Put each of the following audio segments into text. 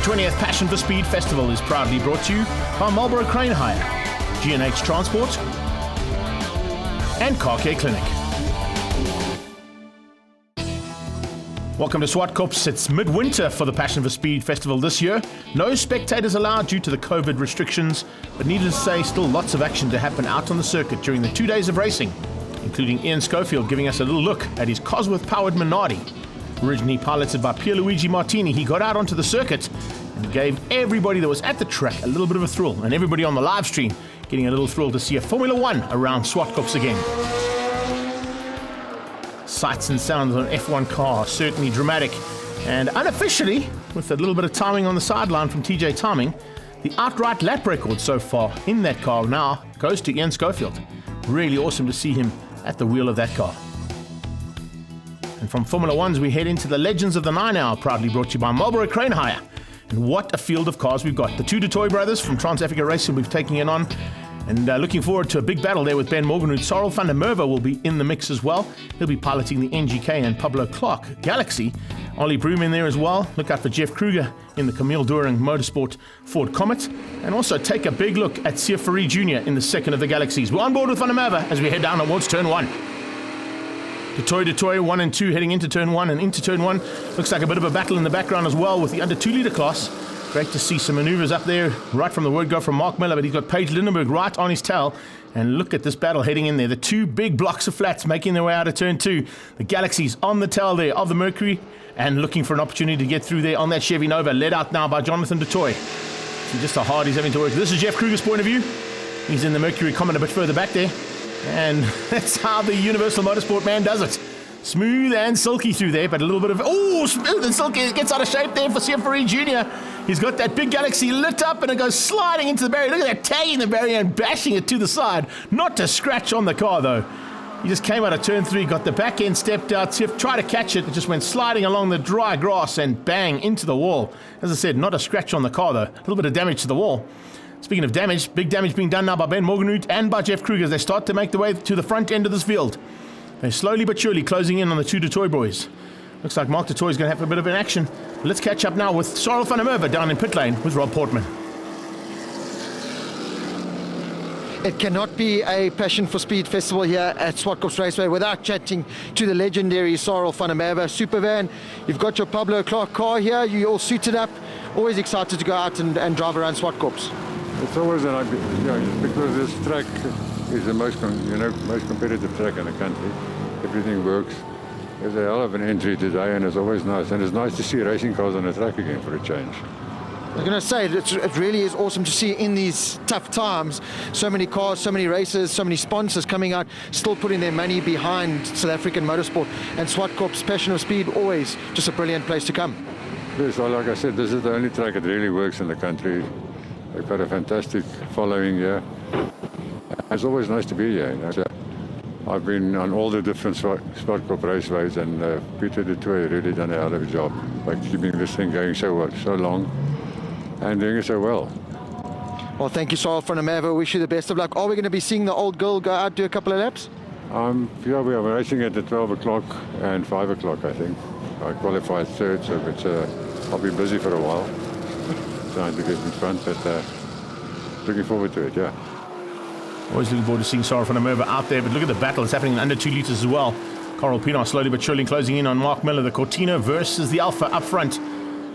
20th Passion for Speed Festival is proudly brought to you by Marlboro Crane Hire, G&H Transport, and Car Care Clinic. Welcome to Swartkops. It's midwinter for the Passion for Speed Festival this year. No spectators allowed due to the COVID restrictions, but needless to say, still lots of action to happen out on the circuit during the 2 days of racing, including Ian Schofield giving us a little look at his Cosworth-powered Minardi. Originally piloted by Pierluigi Martini, he got out onto the circuit and gave everybody that was at the track a little bit of a thrill, and everybody on the live stream getting a little thrill to see a Formula One around Swartkops again. Sights and sounds on an F1 car, certainly dramatic, and unofficially, with a little bit of timing on the sideline from TJ Timing, the outright lap record so far in that car now goes to Ian Schofield. Really awesome to see him at the wheel of that car. And from Formula Ones, we head into the Legends of the 9 Hour, proudly brought to you by Marlboro Crane Hire. And what a field of cars we've got. The two Detroit brothers from Trans-Africa Racing will be taking it on. And looking forward to a big battle there with Ben Morgenroth. Cyril van der Merwe will be in the mix as well. He'll be piloting the NGK and Pablo Clark Galaxy. Ollie Broom in there as well. Look out for Jeff Kruger in the Camille Doering Motorsport Ford Comet. And also take a big look at Siya Fourie Jr. in the second of the Galaxies. We're on board with Van der Merwe as we head down towards turn 1. Detroit 1 and 2 heading into turn 1, and into turn 1 looks like a bit of a battle in the background as well with the under 2 litre class. Great to see some manoeuvres up there right from the word go from Mark Miller, but he's got Paige Lindenberg right on his tail. And look at this battle heading in there. The two big blocks of flats making their way out of turn 2. The Galaxies on the tail there of the Mercury and looking for an opportunity to get through there on that Chevy Nova, led out now by Jonathan Detroit. See just how hard he's having to work. This is Jeff Kruger's point of view. He's in the Mercury Comet a bit further back there. And that's how the Universal Motorsport man does it. Smooth and silky through there, but a little bit of... Oh, smooth and silky. It gets out of shape there for Siya Fourie Jr. He's got that big Galaxy lit up and it goes sliding into the barrier. Look at that, tagging the barrier and bashing it to the side. Not to scratch on the car, though. He just came out of turn 3, got the back end, stepped out, tried to catch it. It just went sliding along the dry grass and bang into the wall. As I said, not a scratch on the car, though. A little bit of damage to the wall. Speaking of damage, big damage being done now by Ben Morgenroth and by Jeff Kruger as they start to make their way to the front end of this field. They're slowly but surely closing in on the two Detroit boys. Looks like Mark Detroit is going to have a bit of an action. But let's catch up now with Cyril van der Merwe down in pit lane with Rob Portman. It cannot be a Passion for Speed festival here at Swartkops Raceway without chatting to the legendary Cyril van der Merwe. Supervan, you've got your Pablo Clark car here, you're all suited up, always excited to go out and drive around Swartkops. It's always because this track is the most competitive track in the country. Everything works. There's a hell of an entry today, and it's always nice. And it's nice to see racing cars on the track again for a change. I was going to say, it really is awesome to see in these tough times, so many cars, so many races, so many sponsors coming out, still putting their money behind South African motorsport. And Swartkops, Passion of Speed, always just a brilliant place to come. Yes, well, like I said, this is the only track that really works in the country. They've got a fantastic following here. It's always nice to be here. So I've been on all the different Swartkops raceways, and Peter Detroit really done a hell of a job by keeping this thing going so long and doing it so well. Well, thank you, Cyril van der Merwe. Wish you the best of luck. Are we going to be seeing the old girl go out, do a couple of laps? Yeah, we are racing at 12 o'clock and 5 o'clock, I think. I qualified third, so I'll be busy for a while. Trying to get in front, but looking forward to it, yeah. Always looking forward to seeing Cyril van der Merwe out there, but look at the battle. It's happening in under 2 litres as well. Carl Pinar slowly but surely closing in on Mark Miller, the Cortina versus the Alpha up front.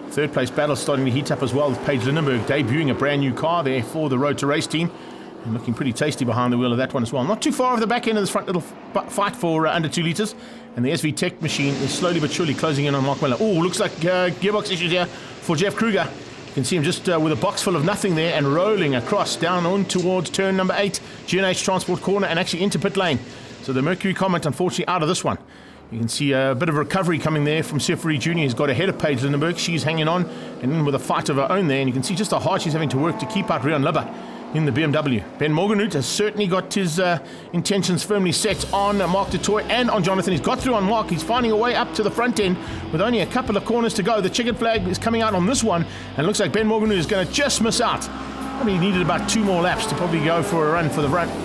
Third place battle starting to heat up as well with Paige Lindenberg debuting a brand new car there for the Road to Race team. And looking pretty tasty behind the wheel of that one as well. Not too far off the back end of this front little fight for under 2 litres. And the SV Tech machine is slowly but surely closing in on Mark Miller. Oh, looks like gearbox issues here for Jeff Kruger. You can see him just with a box full of nothing there and rolling across down on towards turn number 8, G&H Transport corner, and actually into pit lane. So the Mercury Comet unfortunately out of this one. You can see a bit of recovery coming there from Siya Fourie Jr. He's got ahead of Paige Lindenberg. She's hanging on and in with a fight of her own there. And you can see just how hard she's having to work to keep out Rian Libber in the BMW. Ben Morgenroth has certainly got his intentions firmly set on Mark Detroit and on Jonathan. He's got through on Mark. He's finding a way up to the front end with only a couple of corners to go. The checkered flag is coming out on this one, and it looks like Ben Morgenroth is going to just miss out. Probably needed about 2 more laps to probably go for a run for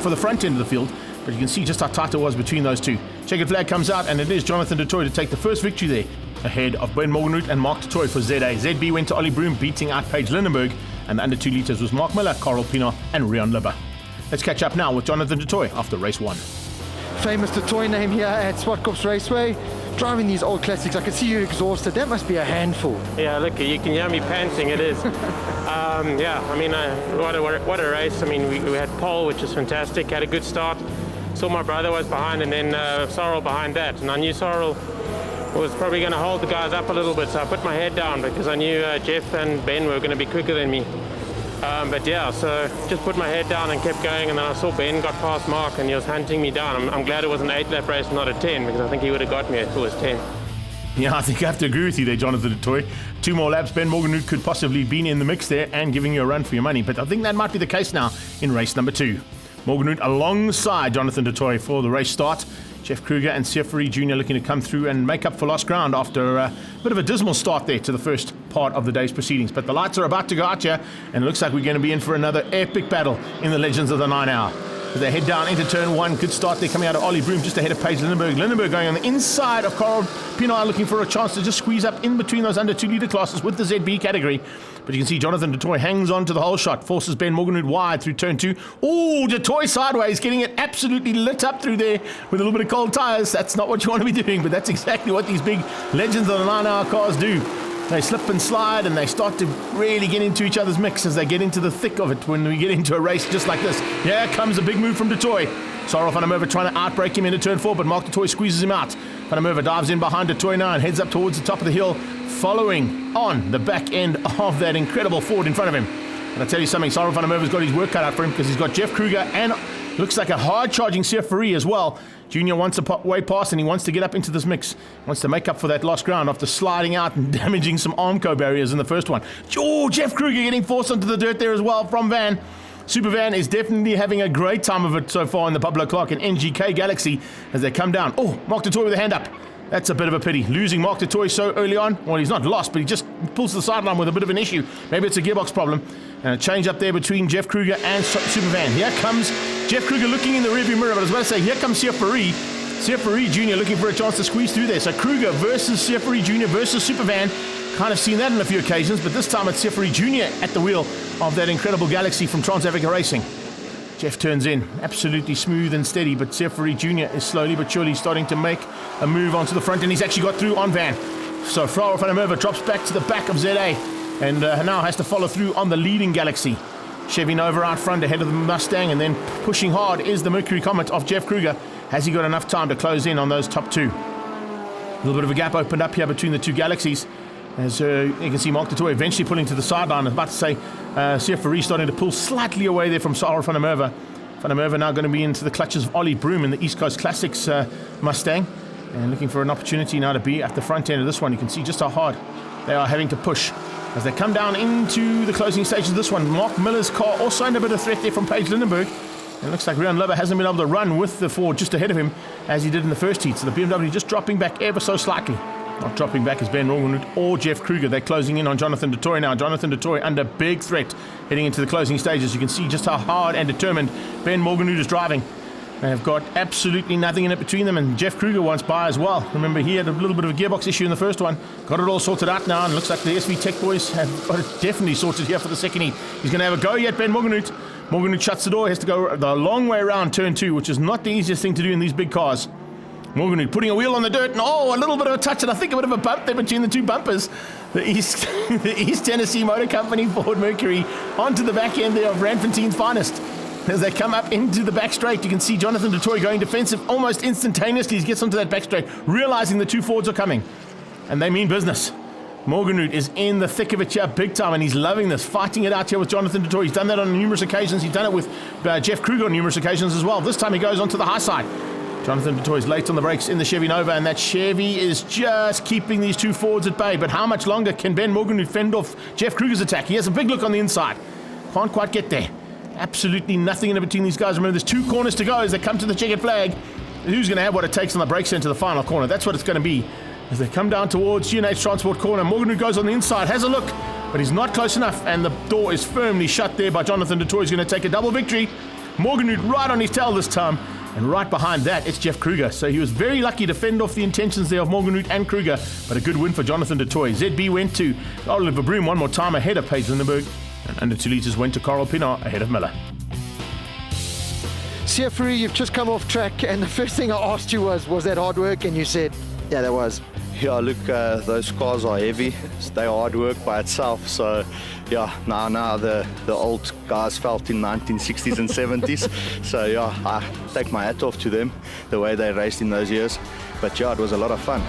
the front end of the field. But you can see just how tight it was between those two. Checkered flag comes out, and it is Jonathan Detroit to take the first victory there ahead of Ben Morgenroot and Mark Toy for ZA. ZB went to Ollie Broom, beating out Paige Lindenberg, and the under 2 litres was Mark Miller, Carl Pienaar and Rian Libber. Let's catch up now with Jonathan du Toit after race 1. Famous du Toit name here at Swartkops Raceway. Driving these old classics, I can see you're exhausted. That must be a handful. Yeah, look, you can hear me panting, it is. Yeah, I mean, what a race. I mean, we had pole, which is fantastic, had a good start. Saw my brother was behind, and then Sorrel behind that. And I knew Sorrel was probably going to hold the guys up a little bit, so I put my head down because I knew Jeff and Ben were going to be quicker than me. But yeah, so just put my head down and kept going, and then I saw Ben got past Mark and he was hunting me down. I'm glad it was an 8-lap race, not a 10, because I think he would have got me if it was 10. Yeah, I think I have to agree with you there, Jonathan du Toit. 2 more laps, Ben Morgenroot could possibly be in the mix there and giving you a run for your money, but I think that might be the case now in race number 2. Morgenroot alongside Jonathan du Toit for the race start. Jeff Kruger and Seferi Jr. looking to come through and make up for lost ground after a bit of a dismal start there to the first part of the day's proceedings. But the lights are about to go out here, and it looks like we're going to be in for another epic battle in the Legends of the 9 Hour. As they head down into turn 1, good start there coming out of Ollie Broom just ahead of Paige Lindenberg. Lindenberg going on the inside of Carl Pienaar, looking for a chance to just squeeze up in between those under 2 litre classes with the ZB category. But you can see Jonathan du Toit hangs on to the whole shot, forces Ben Morgenroot wide through turn 2. Oh, du Toit sideways, getting it absolutely lit up through there with a little bit of cold tyres. That's not what you want to be doing, but that's exactly what these big Legends of the 9 Hour cars do. They slip and slide, and they start to really get into each other's mix as they get into the thick of it when we get into a race just like this. Here comes a big move from du Toit. Sorrel van der Merwe trying to outbreak him into turn 4, but Mark du Toit squeezes him out. Van der Merwe dives in behind du Toit now and heads up towards the top of the hill, following on the back end of that incredible Ford in front of him. And I tell you something, Sorrel van der Merwe's got his work cut out for him, because he's got Jeff Kruger and looks like a hard-charging Seferi as well. Junior wants to way past, and he wants to get up into this mix. Wants to make up for that lost ground after sliding out and damaging some Armco barriers in the first one. Oh, Jeff Kruger getting forced onto the dirt there as well from Van. Super Van is definitely having a great time of it so far in the Pablo Clark and NGK Galaxy as they come down. Oh, Mark du Toit with a hand up. That's a bit of a pity. Losing Mark du Toit so early on. Well, he's not lost, but he just pulls to the sideline with a bit of an issue. Maybe it's a gearbox problem. And a change up there between Jeff Kruger and Super Van. Here comes Jeff Kruger looking in the rearview mirror, but I was about to say, here comes Seferi. Seferi Jr. looking for a chance to squeeze through there. So Kruger versus Seferi Jr. versus Super Van. Kind of seen that on a few occasions, but this time it's Seferi Jr. at the wheel of that incredible Galaxy from Trans-Africa Racing. Jeff turns in, absolutely smooth and steady, but Seferi Jr. is slowly but surely starting to make a move onto the front, and he's actually got through on Van. So Frau van der Merwe drops back to the back of ZA, and now has to follow through on the leading Galaxy. Chevy Nova out front ahead of the Mustang, and then pushing hard is the Mercury Comet of Jeff Kruger. Has he got enough time to close in on those top 2? A little bit of a gap opened up here between the 2 Galaxies. As you can see Mark du Toit eventually pulling to the sideline. I was about to say Seferi starting to pull slightly away there from Sorrel van der Merwe. Van der Merwe now going to be into the clutches of Ollie Broom in the East Coast Classics Mustang. And looking for an opportunity now to be at the front end of this one. You can see just how hard they are having to push as they come down into the closing stages of this one. Mark Miller's car also under a bit of threat there from Paige Lindenberg. And it looks like Rian Libber hasn't been able to run with the Ford just ahead of him as he did in the first heat. So the BMW just dropping back ever so slightly. Not dropping back is Ben Morgenroot or Jeff Kruger. They're closing in on Jonathan du Toit now. Jonathan du Toit under big threat heading into the closing stages. You can see just how hard and determined Ben Morgenroot is driving. They have got absolutely nothing in it between them, and Jeff Kruger wants by as well. Remember, he had a little bit of a gearbox issue in the first one. Got it all sorted out now, and looks like the SV Tech boys have got it definitely sorted here for the second heat. He's going to have a go yet, Ben Morgenroot. Morgenroot shuts the door, has to go the long way around turn 2, which is not the easiest thing to do in these big cars. Morgenroot putting a wheel on the dirt, and a little bit of a touch, and I think a bit of a bump there between the 2 bumpers. The East Tennessee Motor Company Ford Mercury onto the back end there of Randfontein's finest. As they come up into the back straight, you can see Jonathan du Toit going defensive almost instantaneously. He gets onto that back straight, realizing the 2 Fords are coming, and they mean business. Morgenroot is in the thick of it here big time, and he's loving this, fighting it out here with Jonathan du Toit. He's done that on numerous occasions. He's done it with Jeff Kruger on numerous occasions as well. This time he goes onto the high side. Jonathan du Toit is late on the brakes in the Chevy Nova, and that Chevy is just keeping these 2 Fords at bay. But how much longer can Ben Morgenroot fend off Jeff Kruger's attack? He has a big look on the inside. Can't quite get there. Absolutely nothing in between these guys. Remember, there's 2 corners to go as they come to the checkered flag. Who's going to have what it takes on the brakes into the final corner? That's what it's going to be. As they come down towards G&H Transport corner, Morgenroot goes on the inside, has a look, but he's not close enough, and the door is firmly shut there by Jonathan du Toit. He's going to take a double victory. Morgenroot right on his tail this time, And right behind that, it's Jeff Kruger. So he was very lucky to fend off the intentions there of Morgan Root and Kruger, but a good win for Jonathan du Toit. ZB went to Oliver Broom one more time ahead of Paige Lindenberg, and under 2 litres went to Carl Pinar ahead of Miller. Siafuri, you've just come off track, and the first thing I asked you was that hard work? And you said, yeah, that was. Yeah, look, those cars are heavy. They are hard work by itself. So, yeah, now the old guys felt in 1960s and 70s. So, yeah, I take my hat off to them, the way they raced in those years. But, yeah, it was a lot of fun.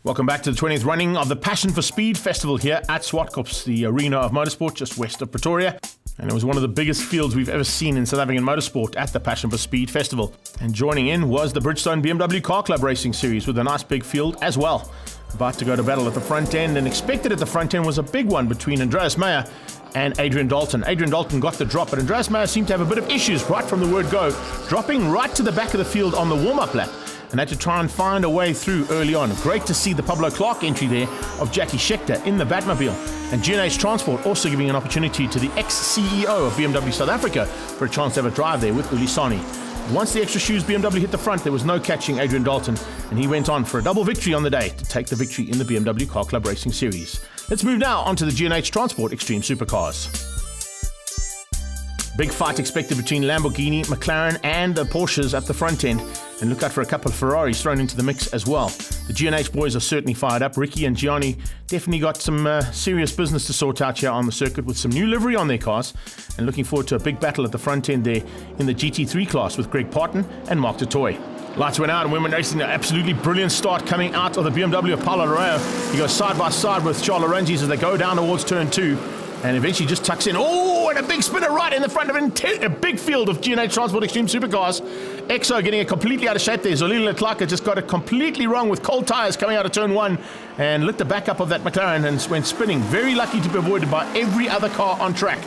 Welcome back to the 20th running of the Passion for Speed Festival here at Swartkops, the arena of motorsport just west of Pretoria. And it was one of the biggest fields we've ever seen in South African motorsport at the Passion for Speed Festival. And joining in was the Bridgestone BMW Car Club Racing Series with a nice big field as well. About to go to battle at the front end, and expected at the front end was a big one between Andreas Meyer and Adrian Dalton. Adrian Dalton got the drop, but Andreas Meyer seemed to have a bit of issues right from the word go, dropping right to the back of the field on the warm-up lap, and had to try and find a way through early on. Great to see the Pablo Clark entry there of Jackie Schechter in the Batmobile. And G&H Transport also giving an opportunity to the ex-CEO of BMW South Africa for a chance to have a drive there with Uli Sani. Once the extra shoes BMW hit the front, there was no catching Adrian Dalton, and he went on for a double victory on the day to take the victory in the BMW Car Club Racing Series. Let's move now onto the G&H Transport Extreme Supercars. Big fight expected between Lamborghini, McLaren and the Porsches at the front end. And look out for a couple of Ferraris thrown into the mix as well. The G&H boys are certainly fired up. Ricky and Gianni definitely got some serious business to sort out here on the circuit with some new livery on their cars. And looking forward to a big battle at the front end there in the GT3 class with Greg Parton and Mark du Toit. Lights went out and women racing, an absolutely brilliant start coming out of the BMW of Paulo Arroyo. He goes side by side with Charles Arangis as they go down towards turn 2. And eventually just tucks in. Oh, and a big spinner right in the front of a big field of G&H Transport Extreme Supercars. Exo getting it completely out of shape there. Zolile Leclerc just got it completely wrong with cold tyres coming out of turn 1 and lit the back up of that McLaren and went spinning. Very lucky to be avoided by every other car on track.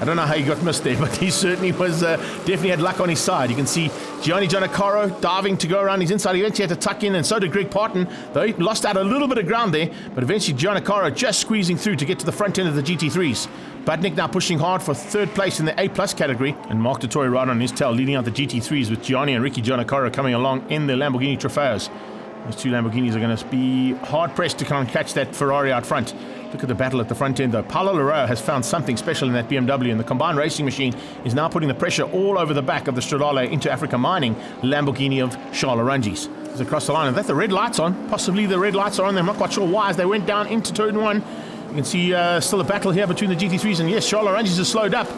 I don't know how he got missed there, but he certainly was definitely had luck on his side. You can see Gianni Giannacaro diving to go around his inside. He eventually had to tuck in, and so did Greg Parton, though he lost out a little bit of ground there, but eventually Giannacaro just squeezing through to get to the front end of the GT3s. Budnick now pushing hard for third place in the A+ category, and Mark du Toit right on his tail, leading out the GT3s with Gianni and Ricky Giannacaro coming along in the Lamborghini Trofeos. Those two Lamborghinis are going to be hard-pressed to kind of catch that Ferrari out front. Look at the battle at the front end, though. Paulo Arroyo has found something special in that BMW, and the combined racing machine is now putting the pressure all over the back of the Stradale into Africa Mining Lamborghini of Charles Arangis. He's across the line, and that's the red lights on. Possibly the red lights are on there. I'm not quite sure why. As they went down into turn 1, you can see still a battle here between the GT3s, and yes, Charles Arangis has slowed up.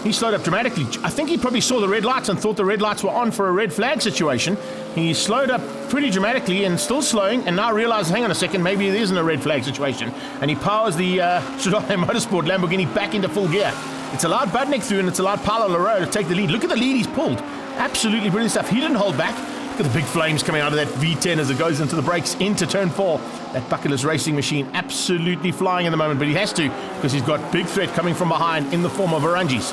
He slowed up dramatically. I think he probably saw the red lights and thought the red lights were on for a red flag situation. He slowed up pretty dramatically and still slowing, and now realizes, hang on a second, maybe it isn't a red flag situation. And he powers the Stradale Motorsport Lamborghini back into full gear. It's allowed Budnick through, and it's allowed Paulo Arroyo to take the lead. Look at the lead he's pulled. Absolutely brilliant stuff. He didn't hold back. Look at the big flames coming out of that V10 as it goes into the brakes into turn 4. That bucketless racing machine absolutely flying at the moment, but he has to because he's got big threat coming from behind in the form of Arangis.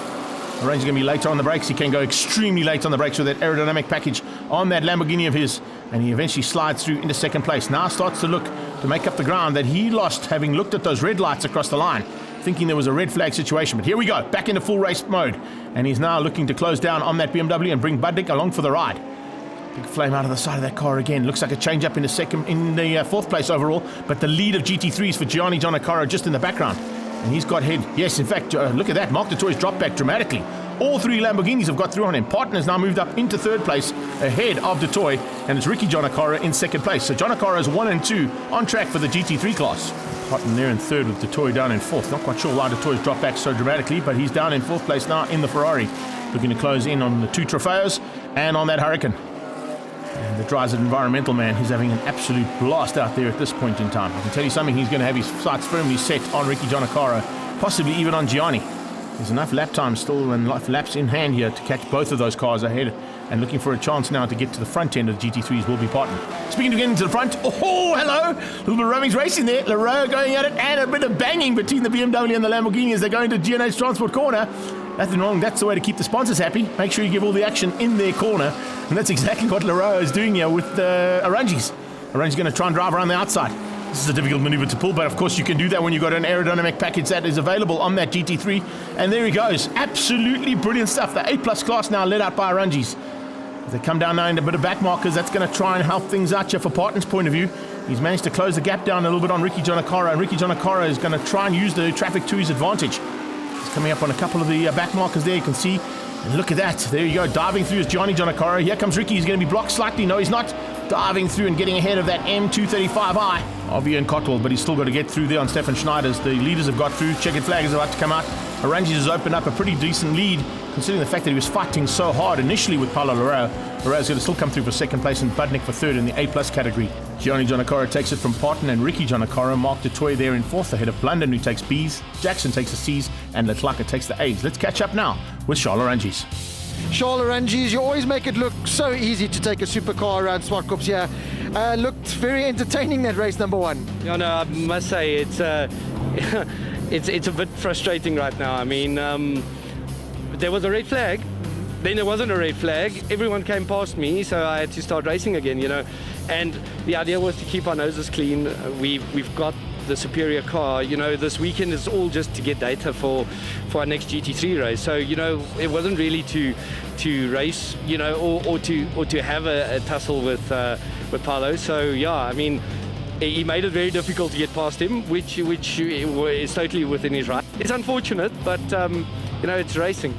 Arangis going to be later on the brakes. He can go extremely late on the brakes with that aerodynamic package on that Lamborghini of his, and he eventually slides through into second place. Now starts to look to make up the ground that he lost having looked at those red lights across the line, thinking there was a red flag situation. But here we go, back into full race mode, and he's now looking to close down on that BMW and bring Budnick along for the ride. Big flame out of the side of that car again. Looks like a change up in the fourth place overall, but the lead of GT3s for Gianni Giannacaro just in the background. And he's got head. Yes, in fact, look at that. Mark du Toit's dropped back dramatically. All three Lamborghinis have got through on him. Parton has now moved up into third place ahead of du Toit, and it's Ricky Giannacaro in second place. So Giannacaro is 1 and 2 on track for the GT3 class. Parton there in third with du Toit down in fourth. Not quite sure why du Toit's dropped back so dramatically, but he's down in fourth place now in the Ferrari. Looking to close in on the two Trofeos and on that Hurricane. And the Dry's environmental man, he's having an absolute blast out there at this point in time. I can tell you something, he's going to have his sights firmly set on Ricky Giannacaro, possibly even on Gianni. There's enough lap time still and laps in hand here to catch both of those cars ahead, and looking for a chance now to get to the front end of the GT3s will be Parton. Speaking of getting to the front, oh, hello! A little bit of rubbings racing there. Leroux going at it, and a bit of banging between the BMW and the Lamborghini as they go into G&H Transport corner. Nothing wrong, that's the way to keep the sponsors happy. Make sure you give all the action in their corner, and that's exactly what Leroux is doing here with Arangis. Arangis going to try and drive around the outside. This is a difficult maneuver to pull, but of course you can do that when you've got an aerodynamic package that is available on that GT3. And there he goes. Absolutely brilliant stuff. The A+ class now led out by Arunjis. As they come down now into a bit of back markers, that's going to try and help things out here for Parton's point of view. He's managed to close the gap down a little bit on Ricky Jonakara, and Ricky Jonakara is going to try and use the traffic to his advantage. He's coming up on a couple of the back markers there, you can see. And look at that. There you go. Diving through is Gianni Jonakara. Here comes Ricky. He's going to be blocked slightly. No, he's not. Diving through and getting ahead of that M235i of Ian Castrol, but he's still got to get through there on Stefan Schneider's. The leaders have got through. Checkered flag is about to come out. Arunjis has opened up a pretty decent lead, considering the fact that he was fighting so hard initially with Paulo Loureiro. Loureiro's going to still come through for second place and Budnick for third in the A+ category. Gianni Jonakara takes it from Parton and Ricky Jonakara. Mark du Toit there in fourth ahead of Blunden, who takes B's. Jackson takes the C's, and Letlaka takes the A's. Let's catch up now with Charles Arunjis. Charles Arunjis, you always make it look so easy to take a supercar around Swartkops here. Looked very entertaining, that race number one. Yeah, no, I must say it's it's a bit frustrating right now. I mean, there was a red flag, then there wasn't a red flag. Everyone came past me, so I had to start racing again, you know. And the idea was to keep our noses clean. We've got the superior car. You know, this weekend is all just to get data for our next GT3 race. So, you know, it wasn't really to race, you know, or to have a tussle with Paulo. So yeah, I mean, he made it very difficult to get past him, which is totally within his right. It's unfortunate, but you know, it's racing.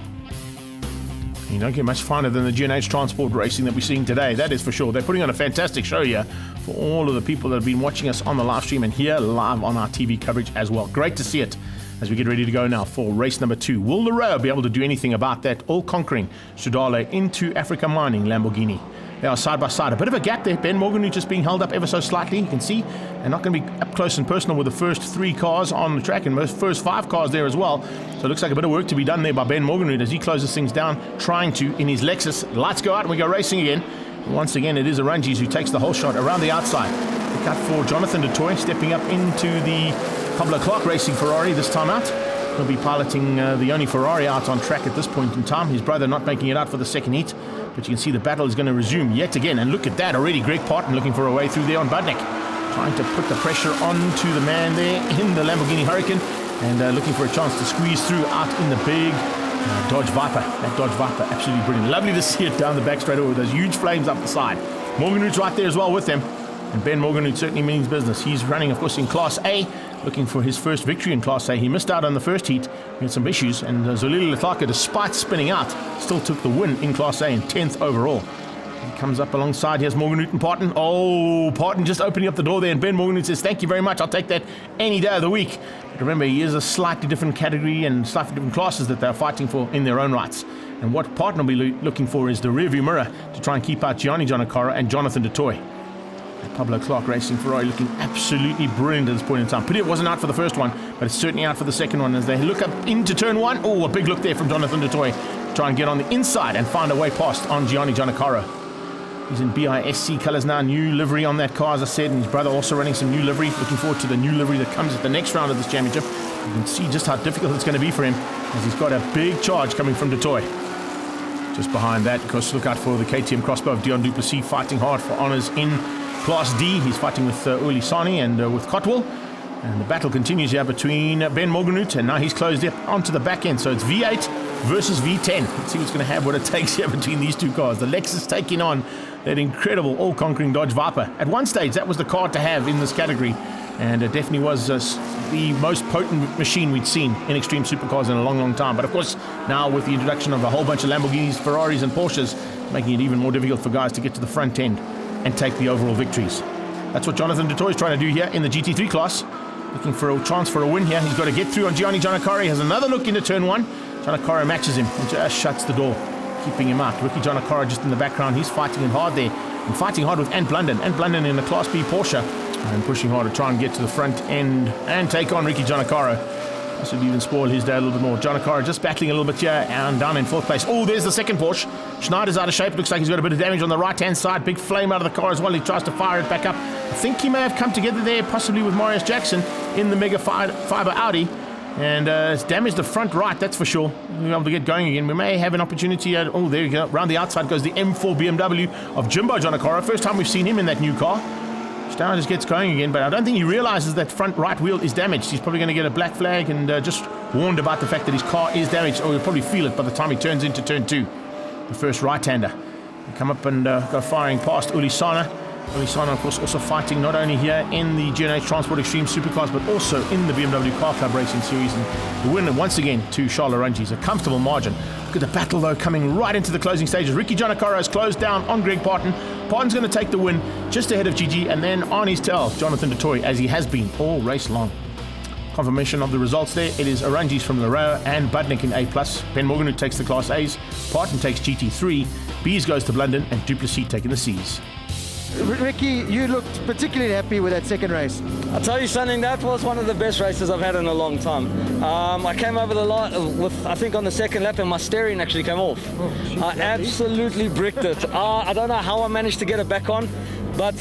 You don't get much finer than the G&H Transport racing that we're seeing today, that is for sure. They're putting on a fantastic show here for all of the people that have been watching us on the live stream and here live on our TV coverage as well. Great to see it as we get ready to go now for race number 2. Will Loureiro be able to do anything about that all-conquering Soudal into Africa Mining Lamborghini? They are side by side. A bit of a gap there. Ben Morgan just being held up ever so slightly, you can see. And not going to be up close and personal with the first 3 cars on the track and the first 5 cars there as well. So it looks like a bit of work to be done there by Ben Morgan as he closes things down, trying to in his Lexus. Lights go out and we go racing again. And once again, it is Arunjis who takes the whole shot around the outside. The cut for Jonathan du Toit, stepping up into the Pablo Clark Racing Ferrari this time out. He'll be piloting the only Ferrari out on track at this point in time. His brother not making it out for the second heat. But you can see the battle is going to resume yet again. And look at that already. Greg Parton looking for a way through there on Budnick. Trying to put the pressure onto the man there in the Lamborghini Huracan. And looking for a chance to squeeze through out in the big Dodge Viper. That Dodge Viper, absolutely brilliant. Lovely to see it down the back straight over with those huge flames up the side. Morganhood's right there as well with them. And Ben Morganhood certainly means business. He's running, of course, in Class A, looking for his first victory in Class A. He missed out on the first heat. He had some issues. And Zulile Letlaka, despite spinning out, still took the win in Class A in 10th overall. He comes up alongside. Here's Morganhood and Parton. Oh, Parton just opening up the door there. And Ben Morganhood says, thank you very much. I'll take that any day of the week. But remember, he is a slightly different category and slightly different classes that they're fighting for in their own rights. And what Parton will be looking for is the rearview mirror to try and keep out Gianni Jonakara and Jonathan du Toit. Pablo Clark Racing Ferrari looking absolutely brilliant at this point in time. Pity it wasn't out for the first one, but it's certainly out for the second one as they look up into turn 1. Oh, a big look there from Jonathan du Toit. Try and get on the inside and find a way past on Gianni Jonakara. He's in BISC colours now, new livery on that car, as I said, and his brother also running some new livery. Looking forward to the new livery that comes at the next round of this championship. You can see just how difficult it's going to be for him as he's got a big charge coming from du Toit. Just behind that, of course, look out for the KTM crossbow of Dion Duplessis fighting hard for honours in Class D. He's fighting with Uli Sani and with Cotwell. And the battle continues here between Ben Morganhood, and now he's closed up onto the back end. So it's V8 versus V10. Let's see what's going to have what it takes here between these two cars. The Lexus taking on that incredible all-conquering Dodge Viper. At one stage, that was the car to have in this category. And it definitely was the most potent machine we'd seen in extreme supercars in a long, long time. But of course, now with the introduction of a whole bunch of Lamborghinis, Ferraris and Porsches, making it even more difficult for guys to get to the front end and take the overall victories. That's what Jonathan du Toit is trying to do here in the GT3 class. Looking for a chance for a win here. He's got to get through on Gianni Jonakara. He has another look into turn 1. Jonakara matches him and just shuts the door, keeping him out. Ricky Jonakara just in the background. He's fighting him hard there. And fighting hard with Ant Blunden. Ant Blunden in the Class B Porsche. And pushing hard to try and get to the front end and take on Ricky Jonakara. This would even spoil his day a little bit more. Jonakara just battling a little bit here and down in 4th place. Oh, there's the second Porsche. Schneider's out of shape. Looks like he's got a bit of damage on the right-hand side. Big flame out of the car as well. He tries to fire it back up. I think he may have come together there, possibly with Marius Jackson in the Mega Fiber Audi. And it's damaged the front right, that's for sure. We'll be able to get going again. We may have an opportunity at, oh, there you go. Around the outside goes the M4 BMW of Jimbo Jonakara. First time we've seen him in that new car. Stour just gets going again, but I don't think he realizes that front right wheel is damaged. He's probably going to get a black flag and just warned about the fact that his car is damaged, or he'll probably feel it by the time he turns into turn 2. The first right-hander. They come up and go firing past Ulisana. Ulisana, of course, also fighting not only here in the G&H Transport Extreme Supercars, but also in the BMW Car Club Racing Series. And the winner, once again, to Charles Arungi's. A comfortable margin. Look at the battle, though, coming right into the closing stages. Ricky Giannaccaro has closed down on Greg Parton. Parton's going to take the win just ahead of Gigi, and then on his tail, Jonathan Dutoy, as he has been all race long. Confirmation of the results there. It is Arungi's from Lareo and Budnick in A+. Ben Morgan who takes the Class A's. Parton takes GT3. B's goes to Blunden, and Duplessis taking the C's. Ricky, you looked particularly happy with that second race. I'll tell you something, that was one of the best races I've had in a long time. I came over the line with, I think on the second lap, and my steering actually came off. I absolutely bricked it. I don't know how I managed to get it back on, but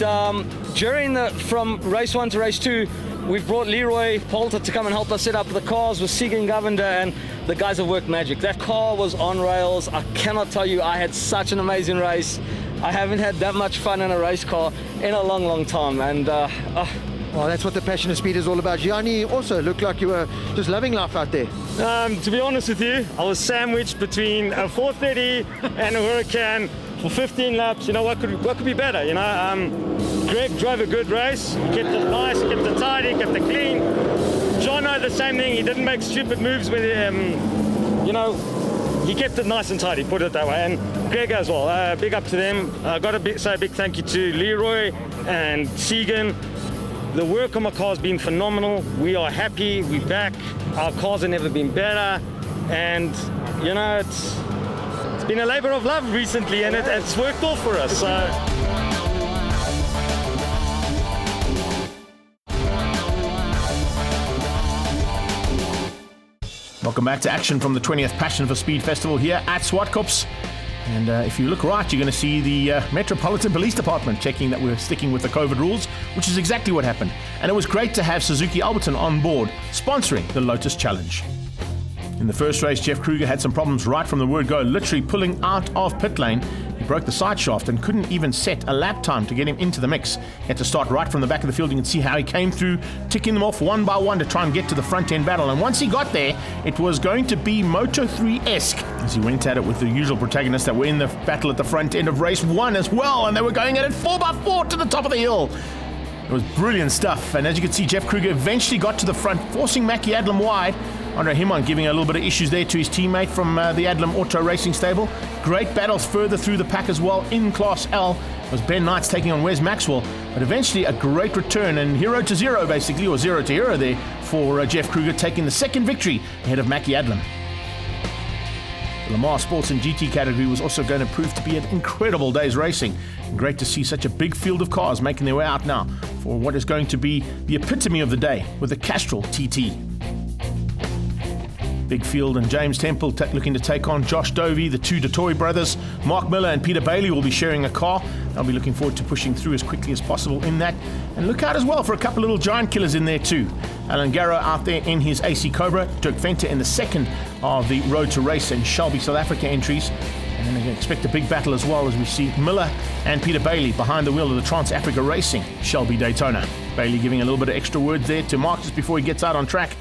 from race 1 to race 2, we've brought Leroy Poulter to come and help us set up the cars with Sieg and Govender, and the guys have worked magic. That car was on rails. I cannot tell you, I had such an amazing race. I haven't had that much fun in a race car in a long, long time. And well, that's what the passion of speed is all about. Gianni also looked like you were just loving life out there. To be honest with you, I was sandwiched between a 430 and a Huracan for 15 laps. You know, what could be better? You know, Greg drove a good race. He kept it nice, kept it tidy, kept it clean. Jono, the same thing. He didn't make stupid moves with you know, he kept it nice and tidy, put it that way. And Greg as well. Big up to them. Got to say a big thank you to Leroy and Segan. The work on my car has been phenomenal. We are happy. We're back. Our cars have never been better. And, you know, it's been a labor of love recently, and it's worked all for us. So. Welcome back to action from the 20th Passion for Speed Festival here at Swartkops. And if you look right, you're going to see the Metropolitan Police Department checking that we're sticking with the COVID rules, which is exactly what happened. And it was great to have Suzuki Alberton on board, sponsoring the Lotus Challenge. In the first race, Jeff Kruger had some problems right from the word go, literally pulling out of pit lane. He broke the side shaft and couldn't even set a lap time to get him into the mix. He had to start right from the back of the field. You can see how he came through, ticking them off one by one to try and get to the front end battle. And once he got there, it was going to be Moto3-esque as he went at it with the usual protagonists that were in the battle at the front end of race 1 as well. And they were going at it 4x4 to the top of the hill. It was brilliant stuff. And as you can see, Jeff Kruger eventually got to the front, forcing Mackie Adlam wide. Andre Himon giving a little bit of issues there to his teammate from the Adlam Auto Racing stable. Great battles further through the pack as well in Class L. It was Ben Knights taking on Wes Maxwell. But eventually a great return and 0 to 0 basically, or 0 to 0 there for Jeff Kruger, taking the second victory ahead of Mackie Adlam. The Lamar Sports and GT category was also going to prove to be an incredible day's racing. And great to see such a big field of cars making their way out now for what is going to be the epitome of the day with the Castrol TT. Big field, and James Temple looking to take on Josh Dovey. The two Dutoy brothers, Mark Miller and Peter Bailey, will be sharing a car. They'll be looking forward to pushing through as quickly as possible in that. And look out as well for a couple little giant killers in there too. Alan Garrow out there in his AC Cobra, Dirk Venter in the second of the Road to Race and Shelby South Africa entries. And then they expect a big battle as well as we see Miller and Peter Bailey behind the wheel of the Trans Africa Racing Shelby Daytona. Bailey giving a little bit of extra words there to Mark just before he gets out on track.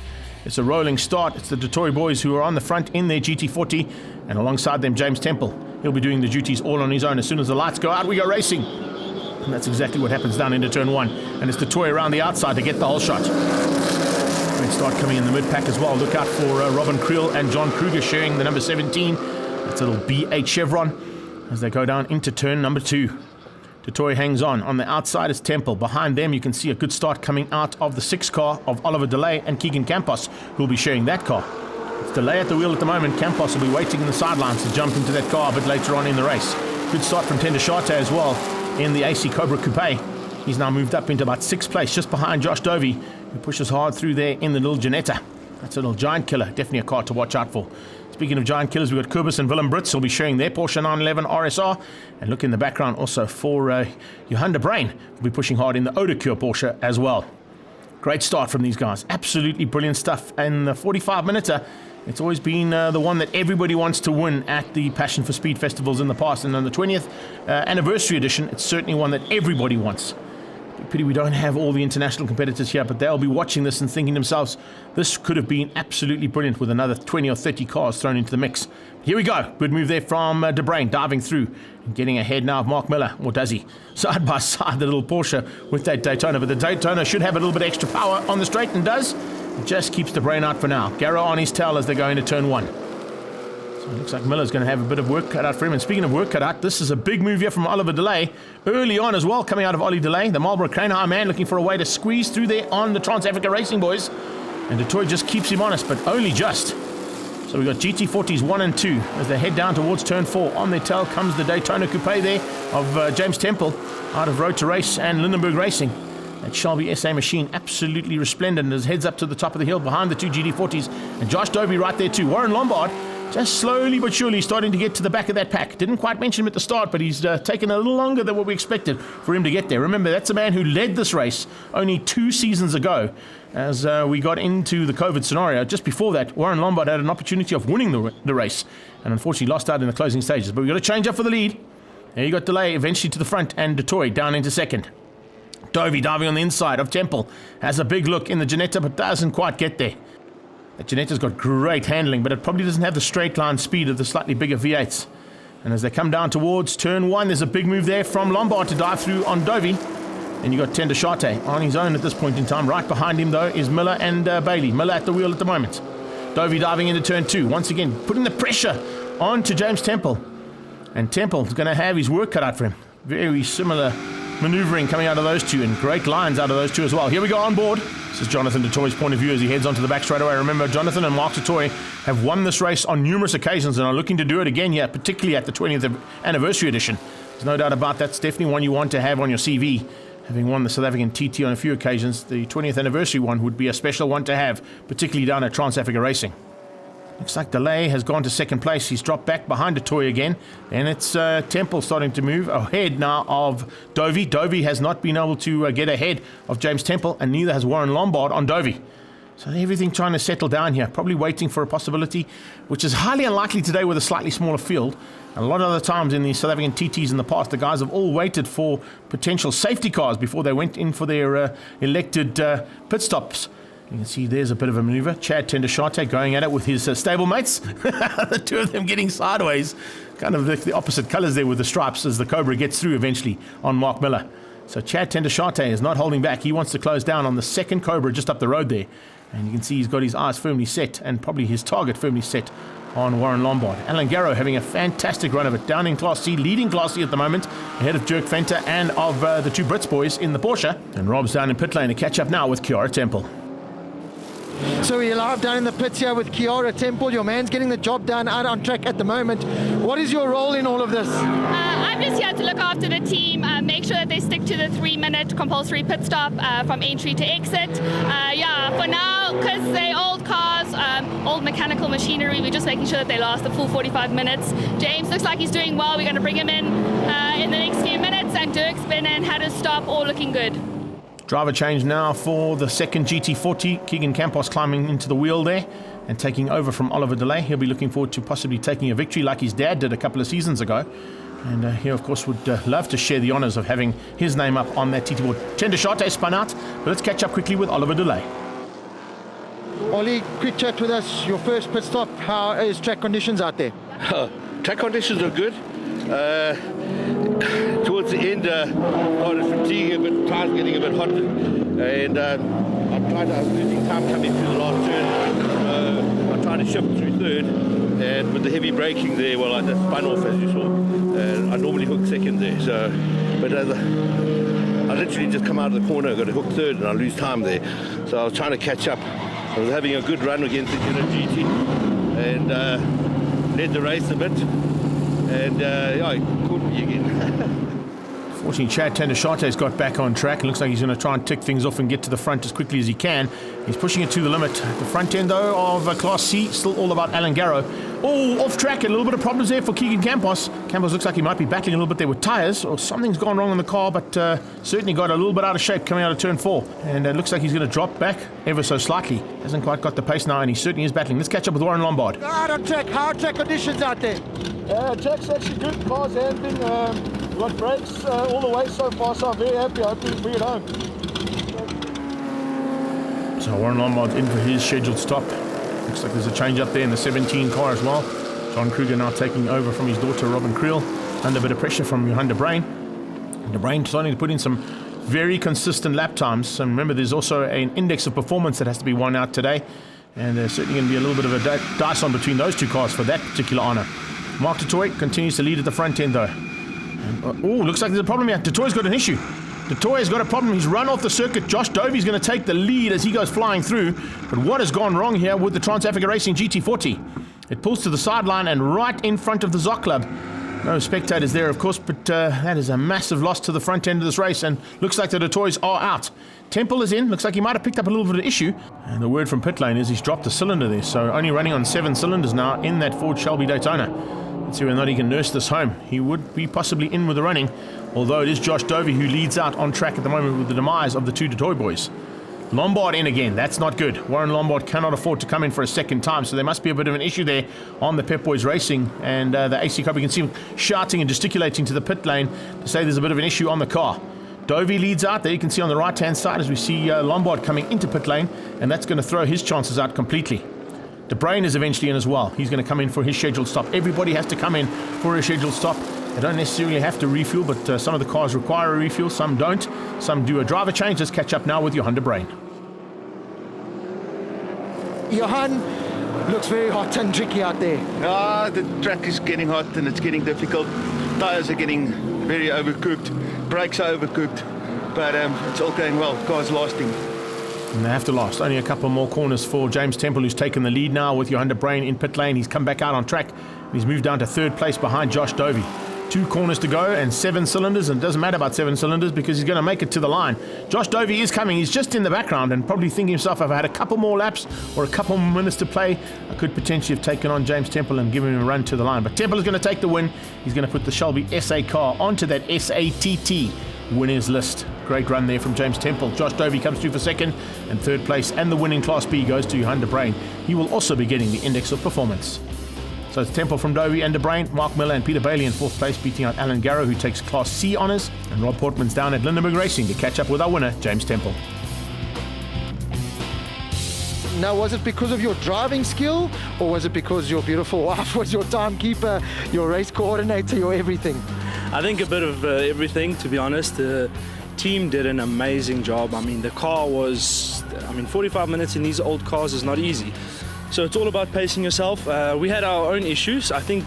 It's a rolling start. It's the Dutoy boys who are on the front in their GT40, and alongside them James Temple. He'll be doing the duties all on his own. As soon as the lights go out, we go racing. And that's exactly what happens down into turn 1. And it's Dutoy around the outside to get the whole shot. Great start coming in the mid-pack as well. Look out for Robin Creel and John Kruger sharing the number 17. That's a little B8 Chevron as they go down into turn number 2. Dutoy hangs on. On the outside is Temple. Behind them you can see a good start coming out of the 6 car of Oliver DeLay and Keegan Campos, who will be sharing that car. It's DeLay at the wheel at the moment. Campos will be waiting in the sidelines to jump into that car a bit later on in the race. Good start from Tender Sharte as well in the AC Cobra Coupe. He's now moved up into about 6th place, just behind Josh Dovey, who pushes hard through there in the little Janetta. That's a little giant killer. Definitely a car to watch out for. Speaking of giant killers, we've got Kurbis and Willem Brits will be sharing their Porsche 911 RSR. And look in the background also for Johan de Bruin, will be pushing hard in the Odacure Porsche as well. Great start from these guys. Absolutely brilliant stuff. And the 45-minuter, it's always been the one that everybody wants to win at the Passion for Speed festivals in the past. And on the 20th anniversary edition, it's certainly one that everybody wants Pity we don't have all the international competitors here, but they'll be watching this and thinking to themselves, this could have been absolutely brilliant with another 20 or 30 cars thrown into the mix. Here we go. Good move there from De Bruyn, diving through and getting ahead now of Mark Miller, or does he? Side by side, the little Porsche with that Daytona, but the Daytona should have a little bit extra power on the straight, and does. It just keeps De Bruyn out for now. Garrow on his tail as they go into turn 1. So it looks like Miller's going to have a bit of work cut out for him. And speaking of work cut out, this is a big move here from Oliver Delay. Early on as well, coming out of Ollie Delay. The Marlboro Crane High man looking for a way to squeeze through there on the Trans-Africa Racing boys. And Detroit just keeps him honest, but only just. So we've got GT40s 1 and 2 as they head down towards turn 4. On their tail comes the Daytona Coupe there of James Temple out of Road to Race and Lindenberg Racing. That Shelby SA machine absolutely resplendent as heads up to the top of the hill behind the two GT40s. And Josh Dovey right there too. Warren Lombard just slowly but surely starting to get to the back of that pack. Didn't quite mention him at the start, but he's taken a little longer than what we expected for him to get there. Remember, that's a man who led this race only 2 seasons ago as we got into the COVID scenario. Just before that, Warren Lombard had an opportunity of winning the race and unfortunately lost out in the closing stages. But we've got to change up for the lead. There you got Delay eventually to the front and Detroit down into second. Dovey diving on the inside of Temple has a big look in the Ginetta but doesn't quite get there. The Ginetta's got great handling, but it probably doesn't have the straight line speed of the slightly bigger V8s. And as they come down towards turn 1, there's a big move there from Lombard to dive through on Dovey. And you got Tender Shate on his own at this point in time. Right behind him, though, is Miller and Bailey. Miller at the wheel at the moment. Dovey diving into turn 2. Once again, putting the pressure on to James Temple. And Temple's going to have his work cut out for him. Very similar maneuvering coming out of those two, and great lines out of those two as well. Here we go on board. This is Jonathan Dutoy's point of view as he heads onto the back straight away. Remember, Jonathan and Mark Dutoy have won this race on numerous occasions and are looking to do it again here, particularly at the 20th anniversary edition. There's no doubt about that. It's definitely one you want to have on your CV. Having won the South African TT on a few occasions, the 20th anniversary one would be a special one to have, particularly down at Trans-Africa Racing. Looks like Delay has gone to second place. He's dropped back behind Dutoy again. And it's Temple starting to move ahead now of Dovey. Dovey has not been able to get ahead of James Temple, and neither has Warren Lombard on Dovey. So everything trying to settle down here, probably waiting for a possibility, which is highly unlikely today with a slightly smaller field. And a lot of other times in the South African TTs in the past, the guys have all waited for potential safety cars before they went in for their elected pit stops. You can see there's a bit of a maneuver. Chad Tendershate going at it with his stablemates. The two of them getting sideways. Kind of the opposite colours there with the stripes as the Cobra gets through eventually on Mark Miller. So Chad Tendershate is not holding back. He wants to close down on the second Cobra just up the road there. And you can see he's got his eyes firmly set and probably his target firmly set on Warren Lombard. Alan Garrow having a fantastic run of it. Down in Class C, leading Class C at the moment, ahead of Dirk Venter and of the two Brits boys in the Porsche. And Rob's down in pit lane to catch up now with Kiara Temple. So we're live down in the pits here with Kiara Temple. Your man's getting the job done out on track at the moment. What is your role in all of this? I'm just here to look after the team, make sure that they stick to the 3-minute compulsory pit stop from entry to exit. For now, because they're old cars, old mechanical machinery, we're just making sure that they last the full 45 minutes. James looks like he's doing well. We're going to bring him in the next few minutes, and Dirk's been and had a stop, all looking good. Driver change now for the second GT40. Keegan Campos climbing into the wheel there and taking over from Oliver Delay. He'll be looking forward to possibly taking a victory like his dad did a couple of seasons ago. And he, of course, would love to share the honours of having his name up on that TT board. Tendershate spun out, but let's catch up quickly with Oliver Delay. Ollie, quick chat with us. Your first pit stop. How is track conditions out there? Track conditions are good. Towards the end, started fatiguing a bit, tires getting a bit hot, and I was losing time coming through the last turn. I tried to shift through third, and with the heavy braking there, well, I just spun off as you saw. I normally hook second there, so, but I literally just come out of the corner, got to hook third, and I lose time there. So I was trying to catch up. I was having a good run against the GT, and led the race a bit. And he caught me again. Fortunately, Chad Tendershate's got back on track. It looks like he's going to try and tick things off and get to the front as quickly as he can. He's pushing it to the limit. The front end, though, of Class C, still all about Alan Garrow. Oh, off track. A little bit of problems there for Keegan Campos. Campos looks like he might be battling a little bit there with tyres, or something's gone wrong in the car, but certainly got a little bit out of shape coming out of turn 4. And it looks like he's going to drop back ever so slightly. Hasn't quite got the pace now, and he certainly is battling. Let's catch up with Warren Lombard. Out on track. How are track conditions out there? Track's actually good. Car's handling. Got brakes all the way so far, so I'm very happy. I hope we bring it home. So Warren Lombard's in for his scheduled stop. Looks like there's a change up there in the 17 car as well. John Kruger now taking over from his daughter Robin Creel, under a bit of pressure from Johan de Bruin. De Bruin starting to put in some very consistent lap times. And remember, there's also an index of performance that has to be won out today. And there's certainly going to be a little bit of a dice on between those two cars for that particular honour. Mark Dutoy continues to lead at the front end though. Looks like there's a problem here. Dutoy's got an issue. Dutoy's got a problem. He's run off the circuit. Josh Dovey's going to take the lead as he goes flying through. But what has gone wrong here with the Trans-Africa Racing GT40? It pulls to the sideline and right in front of the ZOC Club. No spectators there, of course, but that is a massive loss to the front end of this race, and looks like the Dutoys are out. Temple is in. Looks like he might have picked up a little bit of issue. And the word from pit lane is he's dropped a cylinder there, so only running on 7 cylinders now in that Ford Shelby Daytona. Let's see whether or not he can nurse this home. He would be possibly in with the running, although it is Josh Dovey who leads out on track at the moment with the demise of the two Dutoy boys. Lombard in again. That's not good. Warren Lombard cannot afford to come in for a second time, so there must be a bit of an issue there on the Pep Boys Racing and the AC Cup. You can see him shouting and gesticulating to the pit lane to say there's a bit of an issue on the car. Dovey leads out. There you can see on the right-hand side as we see Lombard coming into pit lane, and that's going to throw his chances out completely. De Bruin is eventually in as well. He's going to come in for his scheduled stop. Everybody has to come in for a scheduled stop. They don't necessarily have to refuel, but some of the cars require a refuel, some don't. Some do a driver change. Let's catch up now with Johan de Bruin. Johan, looks very hot and tricky out there. The track is getting hot and it's getting difficult. Tyres are getting very overcooked. Brakes are overcooked. But it's all going well. Car's lasting. And they have to last. Only a couple more corners for James Temple, who's taken the lead now with Johan de Bruin in pit lane. He's come back out on track. He's moved down to third place behind Josh Dovey. 2 corners to go and 7 cylinders, and it doesn't matter about 7 cylinders because he's going to make it to the line. Josh Dovey is coming. He's just in the background and probably thinking himself, if I had a couple more laps or a couple more minutes to play, I could potentially have taken on James Temple and given him a run to the line. But Temple is going to take the win. He's going to put the Shelby SA car onto that SATT winners list. Great run there from James Temple. Josh Dovey comes through for second and third place, and the winning Class B goes to Johan de Bruin. He will also be getting the index of performance. So it's Temple from Dovey and de Bruin, Mark Miller and Peter Bailey in fourth place, beating out Alan Garrow, who takes Class C honours, and Rob Portman's down at Lindenberg Racing to catch up with our winner, James Temple. Now, was it because of your driving skill, or was it because your beautiful wife was your timekeeper, your race coordinator, your everything? I think a bit of everything, to be honest. The team did an amazing job. I mean, the car was, 45 minutes in these old cars is not easy. So it's all about pacing yourself. We had our own issues. I think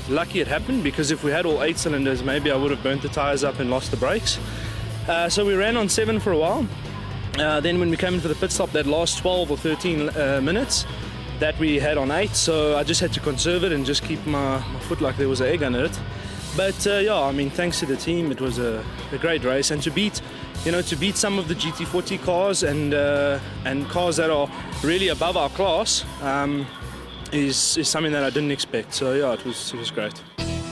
lucky it happened, because if we had all 8 cylinders, maybe I would have burnt the tires up and lost the brakes. So we ran on 7 for a while. Then when we came in for the pit stop, that last 12 or 13 minutes, that we had on 8. So I just had to conserve it and just keep my foot like there was an egg under it. But thanks to the team, it was a great race, and to beat some of the GT40 cars and cars that are really above our class is something that I didn't expect. So yeah, it was great.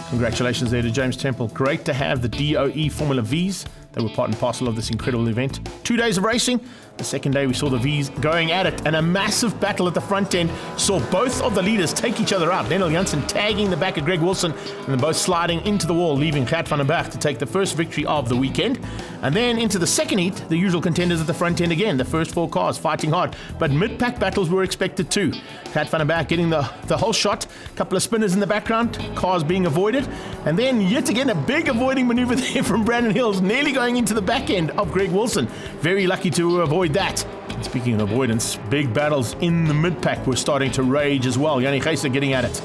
Congratulations there to James Temple. Great to have the DOE Formula Vs. They were part and parcel of this incredible event. 2 days of racing. The second day we saw the Vs going at it, and a massive battle at the front end saw both of the leaders take each other out. Lionel Janssen tagging the back of Greg Wilson, and then both sliding into the wall, leaving Gert van der Berg to take the first victory of the weekend. And then into the second heat, the usual contenders at the front end again. The first 4 cars fighting hard, but mid-pack battles were expected too. Gert van der Berg getting the whole shot, a couple of spinners in the background, cars being avoided, and then yet again a big avoiding maneuver there from Brandon Hills, nearly going into the back end of Greg Wilson. Very lucky to avoid that. And speaking of avoidance, big battles in the mid-pack were starting to rage as well. Yanni Geyser getting at it.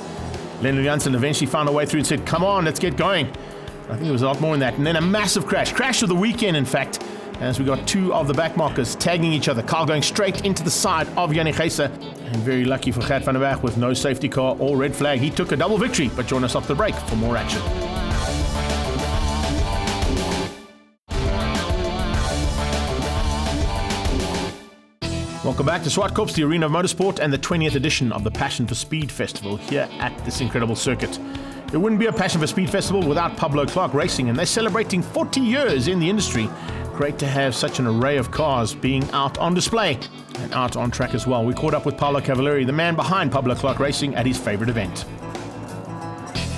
Lionel Janssen eventually found a way through and said, come on, let's get going. I think there was a lot more than that. And then a massive crash of the weekend, in fact, as we got 2 of the back markers tagging each other. Car going straight into the side of Yanni Geyser. And very lucky for Gert van der Berg with no safety car or red flag. He took a double victory, but join us off the break for more action. Welcome back to Zwartkops, the arena of motorsport, and the 20th edition of the Passion for Speed Festival here at this incredible circuit. It wouldn't be a Passion for Speed Festival without Pablo Clark Racing, and they're celebrating 40 years in the industry. Great to have such an array of cars being out on display and out on track as well. We caught up with Paolo Cavalieri, the man behind Pablo Clark Racing, at his favorite event.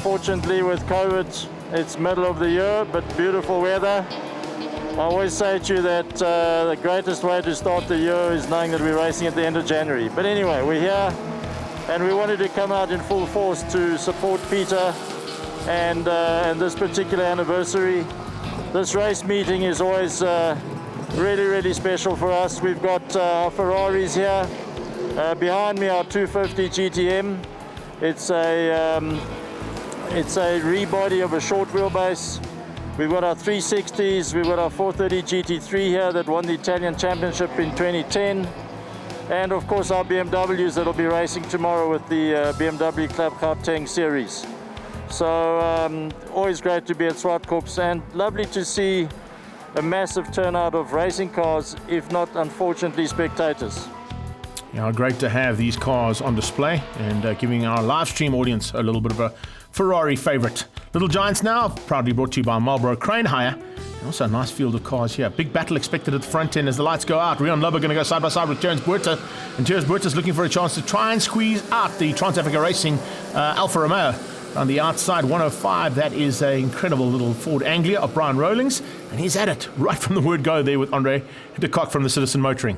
Fortunately, with COVID, It's middle of the year, but beautiful weather. I always say to you that the greatest way to start the year is knowing that we're racing at the end of January. But anyway, we're here and we wanted to come out in full force to support Peter and this particular anniversary. This race meeting is always really, really special for us. We've got our Ferraris here. Behind me, our 250 GTM. It's a rebody of a short wheelbase. We've got our 360s, we've got our 430 GT3 here that won the Italian Championship in 2010. And of course our BMWs that will be racing tomorrow with the BMW Club Gauteng series. So always great to be at Zwartkops and lovely to see a massive turnout of racing cars, if not unfortunately spectators. Yeah, great to have these cars on display and giving our live stream audience a little bit of a Ferrari favorite. Little Giants now, proudly brought to you by Marlboro Crane Hire. And also a nice field of cars here. Big battle expected at the front end as the lights go out. Rion Lubber going to go side by side with Terence Buerta. And Terence Buerta's looking for a chance to try and squeeze out the Trans-Africa Racing Alfa Romeo. On the outside, 105, that is an incredible little Ford Anglia of Brian Rowlings. And he's at it right from the word go there with Andre de Kock from the Citizen Motoring.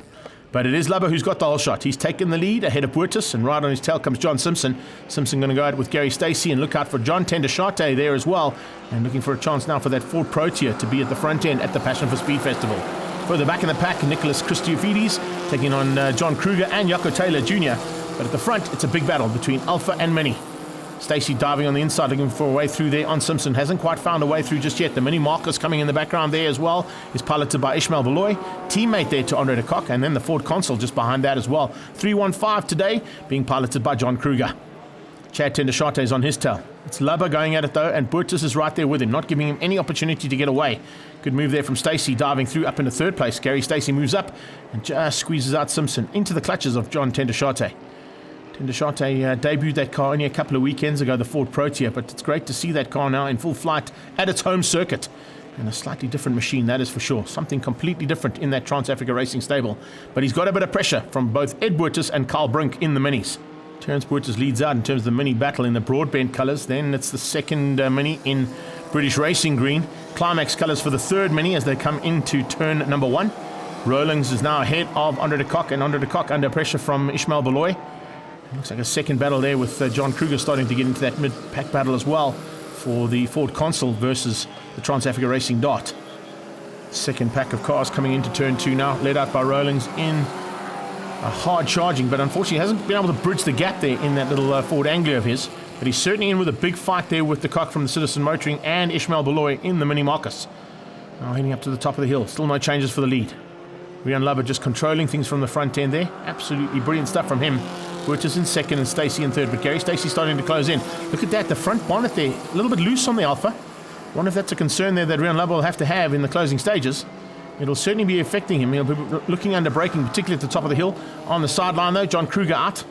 But it is Lubber who's got the whole shot. He's taken the lead ahead of Buertas, and right on his tail comes John Simpson. Simpson going to go out with Gary Stacey and look out for John Tendashate there as well. And looking for a chance now for that Ford Protea to be at the front end at the Passion for Speed Festival. Further back in the pack, Nicholas Christophides taking on John Kruger and Jaco Taylor Jr. But at the front, it's a big battle between Alpha and Mini. Stacey diving on the inside, looking for a way through there on Simpson. Hasn't quite found a way through just yet. The Mini Marcus coming in the background there as well is piloted by Ishmael Beloy. Teammate there to Andre de Kock, and then the Ford Consul just behind that as well. 315 today, being piloted by John Kruger. Chad Tendashate is on his tail. It's Lubber going at it though, and Buertas is right there with him, not giving him any opportunity to get away. Good move there from Stacey, diving through up into third place. Gary Stacey moves up and just squeezes out Simpson into the clutches of John Tendashate. Tendashate debuted that car only a couple of weekends ago, the Ford Protea, but it's great to see that car now in full flight at its home circuit. And a slightly different machine, that is for sure. Something completely different in that Trans-Africa Racing stable. But he's got a bit of pressure from both Ed Buertas and Carl Brink in the Minis. Terence Buertas leads out in terms of the Mini battle in the Broadbent colours. Then it's the second Mini in British Racing Green. Climax colours for the third Mini as they come into turn number 1. Rowlings is now ahead of Andre de Kock, and Andre de Kock under pressure from Ishmael Beloy. Looks like a second battle there with John Kruger starting to get into that mid-pack battle as well for the Ford Consul versus the Trans-Africa Racing Dart. Second pack of cars coming into turn 2 now, led out by Rowlings in a hard charging, but unfortunately hasn't been able to bridge the gap there in that little Ford Anglia of his. But he's certainly in with a big fight there with de Kock from the Citizen Motoring and Ishmael Beloy in the Mini Marcus. Now heading up to the top of the hill, still no changes for the lead. Rian Lubber just controlling things from the front end there. Absolutely brilliant stuff from him. Buertas in second and Stacey in third, but Gary Stacey starting to close in. Look at that, the front bonnet there, a little bit loose on the Alpha. Wonder if that's a concern there that Rian Lubber will have to have in the closing stages. It'll certainly be affecting him. He'll be looking under braking, particularly at the top of the hill. On the sideline though, John Kruger out.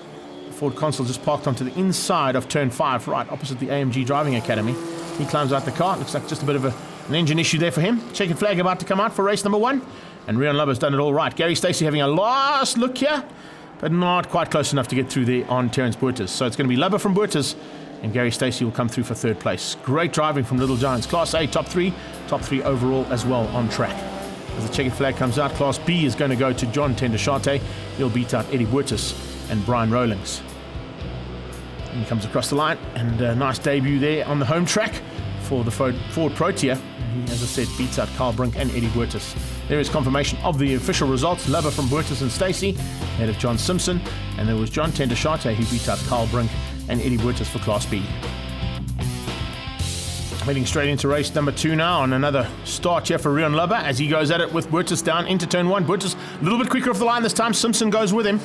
The Ford Consul just parked onto the inside of turn 5, right opposite the AMG Driving Academy. He climbs out the car. Looks like just a bit of an engine issue there for him. Checkered flag about to come out for race number 1. And Rian Lubber's done it all right. Gary Stacey having a last look here, but not quite close enough to get through there on Terence Buertas. So it's going to be Lubber from Buertas, and Gary Stacey will come through for third place. Great driving from Little Giants. Class A, top 3 overall as well on track. As the checkered flag comes out, Class B is going to go to John Tendashate. He'll beat out Eddie Buertas and Brian Rowlings. And he comes across the line, and a nice debut there on the home track for the Ford Protea. He, as I said, beats out Carl Brink and Eddie Buertas. There is confirmation of the official results. Lubber from Buertas and Stacey, ahead of John Simpson. And there was John Tendashate who beat out Carl Brink and Eddie Buertas for Class B. Heading straight into race number 2 now, on another start here for Rian Lubber as he goes at it with Buertas down into turn 1. Buertas a little bit quicker off the line this time. Simpson goes with him.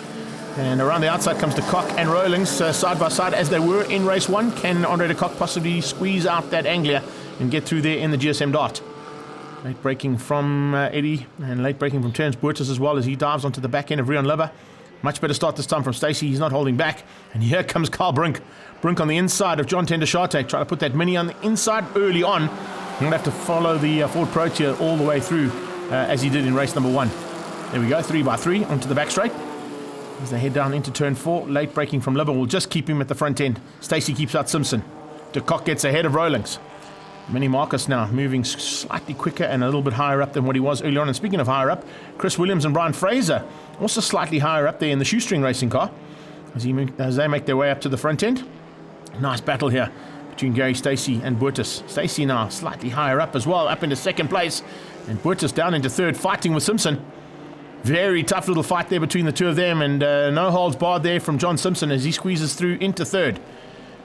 And around the outside comes de Kock and Rowlings side by side as they were in race 1. Can Andre de Kock possibly squeeze out that Anglia and get through there in the GSM Dart? Late braking from Eddie, and late braking from Terence Buertas as well as he dives onto the back end of Rian Lubber. Much better start this time from Stacey. He's not holding back. And here comes Carl Brink. Brink on the inside of John Tendashate. Try to put that Mini on the inside early on. You're going to have to follow the Ford Protea all the way through as he did in race number 1. There we go, 3x3 onto the back straight. As they head down into turn 4, late braking from Lubber will just keep him at the front end. Stacey keeps out Simpson. De Kock gets ahead of Rowlings. Mini Marcus now moving slightly quicker and a little bit higher up than what he was earlier on. And speaking of higher up, Chris Williams and Brian Fraser also slightly higher up there in the shoestring racing car as they make their way up to the front end. Nice battle here between Gary Stacey and Boertus. Stacey now slightly higher up as well, up into second place, and Boertus down into third, fighting with Simpson. Very tough little fight there between the two of them, and no holds barred there from John Simpson as he squeezes through into third.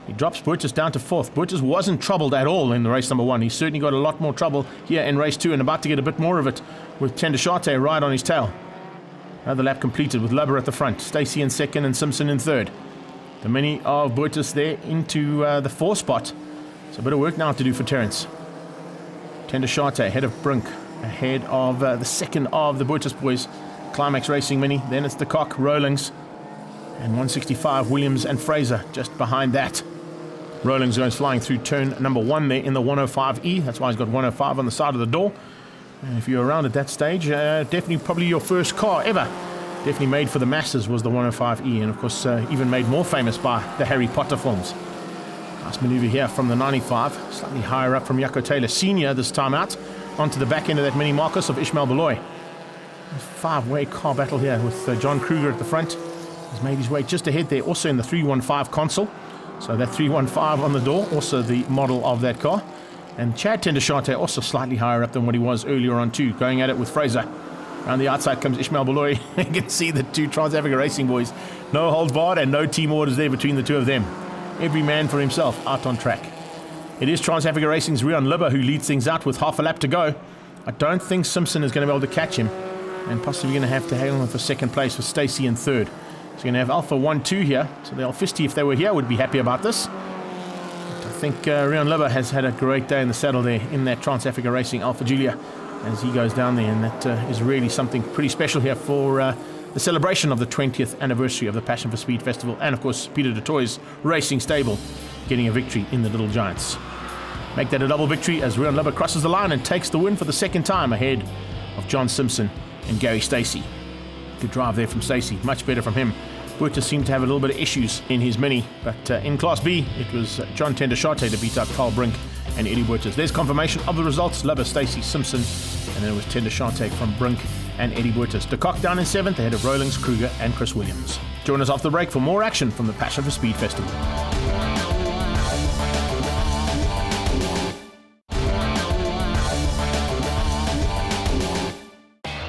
He drops Boertus down to fourth. Boertus wasn't troubled at all in the race number 1. He certainly got a lot more trouble here in race 2 and about to get a bit more of it with Tender Shate right on his tail. Another lap completed with Lubber at the front. Stacey in second and Simpson in third. The mini of Boertus there into the 4th spot. So a bit of work now to do for Terence. Tender Shate ahead of Brink, ahead of the second of the Boertus boys. Climax Racing Mini. Then it's the Cock, Rowlings, and 165 Williams and Fraser just behind that. Rowlings goes flying through turn number 1 there in the 105E. That's why he's got 105 on the side of the door. And if you're around at that stage, definitely probably your first car ever. Definitely made for the masses was the 105E, and of course even made more famous by the Harry Potter films. Nice manoeuvre here from the 95, slightly higher up from Jaco Taylor Sr. this time out, onto the back end of that Mini Marcus of Ishmael Beloy. A 5-way car battle here with John Kruger at the front. He's made his way just ahead there, also in the 315 console. So that 315 on the door, also the model of that car. And Chad Tender Shate also slightly higher up than what he was earlier on too, going at it with Fraser. Around the outside comes Ishmael Beloy. You can see the two Trans-Africa Racing boys. No holds barred and no team orders there between the two of them. Every man for himself out on track. It is Trans-Africa Racing's Rian Lubber who leads things out with half a lap to go. I don't think Simpson is going to be able to catch him, and possibly going to have to hang on for second place with Stacey in third. So you're going to have Alpha 1-2 here. So the Alfisti, if they were here, would be happy about this. But I think Rian Lubber has had a great day in the saddle there in that Trans-Africa Racing Alpha Julia as he goes down there. And that is really something pretty special here for the celebration of the 20th anniversary of the Passion for Speed Festival. And, of course, Peter du Toit's racing stable getting a victory in the Little Giants. Make that a double victory as Rian Lubber crosses the line and takes the win for the second time ahead of John Simpson and Gary Stacey. Good drive there from Stacey, much better from him. Boertus seemed to have a little bit of issues in his Mini, but in Class B, it was John Tender Shate to beat out Carl Brink and Eddie Boertus. There's confirmation of the results. Lubber, Stacey, Simpson, and then it was Tender Shate from Brink and Eddie Boertus. De Kock down in 7th, ahead of Rowlings, Kruger, and Chris Williams. Join us after the break for more action from the Passion for Speed Festival.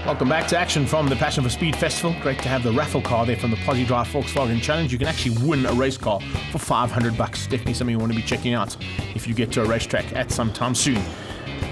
Welcome back to action from the Passion for Speed Festival. Great to have the raffle car there from the Posi Drive Volkswagen Challenge. You can actually win a race car for $500. Definitely something you want to be checking out if you get to a racetrack at some time soon.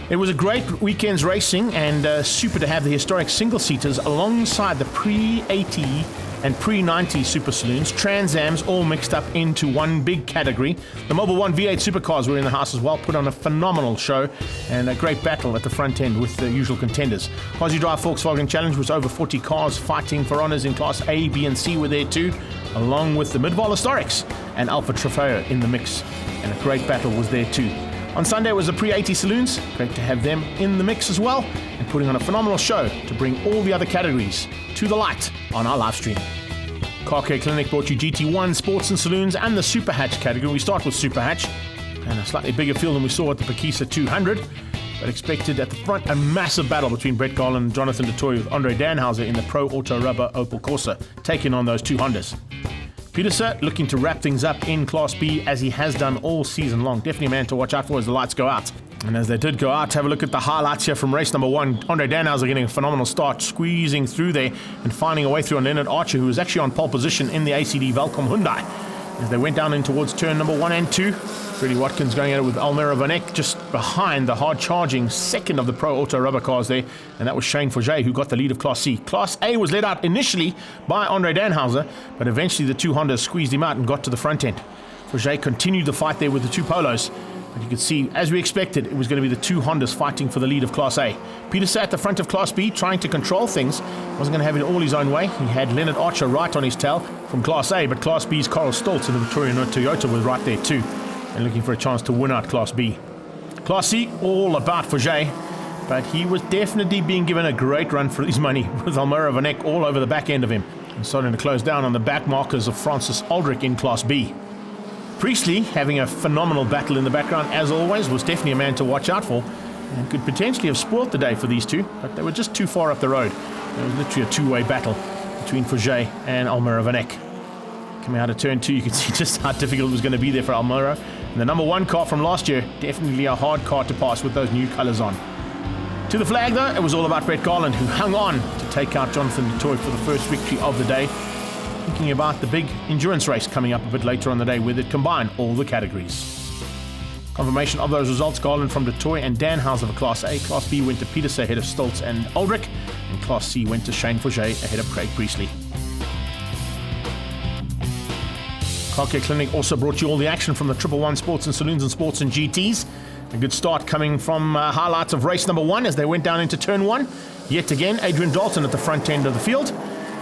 It was a great weekend's racing, and super to have the historic single-seaters alongside the pre-80 and pre-90 Super Saloons, Trans Ams, all mixed up into one big category. The Mobil 1 V8 supercars were in the house as well, put on a phenomenal show and a great battle at the front end with the usual contenders. Posi Drive Volkswagen Challenge was over 40 cars fighting for honours in Class A, B and C were there too, along with the Midval Historics and Alfa Trofeo in the mix. And a great battle was there too. On Sunday was the pre-80 Saloons, great to have them in the mix as well, and putting on a phenomenal show to bring all the other categories to the light on our live stream. Car Care Clinic brought you GT1, Sports and Saloons, and the Super Hatch category. We start with Super Hatch, and a slightly bigger field than we saw at the Pakisa 200, but expected at the front a massive battle between Brett Garland and Jonathan du Toit with Andre Danhauser in the Pro Auto Rubber Opel Corsa, taking on those two Hondas. Peterson looking to wrap things up in Class B as he has done all season long. Definitely a man to watch out for as the lights go out. And as they did go out, have a look at the highlights here from race number 1. Andre Danhauser getting a phenomenal start, squeezing through there and finding a way through on Leonard Archer, who was actually on pole position in the ACD Velcom Hyundai. As they went down in towards turn number 1 and 2, Freddie Watkins going at it with Almira Van Eck just behind the hard-charging second of the Pro Auto Rubber cars there, and that was Shane Forget who got the lead of Class C. Class A was led out initially by Andre Danhauser, but eventually the two Hondas squeezed him out and got to the front end. Forget continued the fight there with the two Polos, but you could see, as we expected, it was going to be the two Hondas fighting for the lead of Class A. Peter sat at the front of Class B, trying to control things. Wasn't going to have it all his own way. He had Leonard Archer right on his tail from Class A, but Class B's Carl Stoltz in the Victoria Toyota was right there too, and looking for a chance to win out Class B. Class C, all about Forget, but he was definitely being given a great run for his money with Almira Van Eck all over the back end of him, and starting to close down on the back markers of Francis Aldrich in Class B. Priestley having a phenomenal battle in the background, as always, was definitely a man to watch out for and could potentially have spoilt the day for these two, but they were just too far up the road. It was literally a two-way battle between Fouget and Almira Van Eck. Coming out of turn 2, you can see just how difficult it was going to be there for Almira. And the number 1 car from last year, definitely a hard car to pass with those new colours on. To the flag though, it was all about Brett Garland, who hung on to take out Jonathan du Toit for the first victory of the day. Thinking about the big endurance race coming up a bit later on the day where they'd combine all the categories. Confirmation of those results, Garland from du Toit and Dan Hauser for Class A. Class B went to Peters ahead of Stoltz and Aldrich, and Class C went to Shane Fouget ahead of Craig Priestley. Car Care Clinic also brought you all the action from the 111 Sports and Saloons and Sports and GTs. A good start coming from highlights of race number 1 as they went down into turn 1. Yet again, Adrian Dalton at the front end of the field,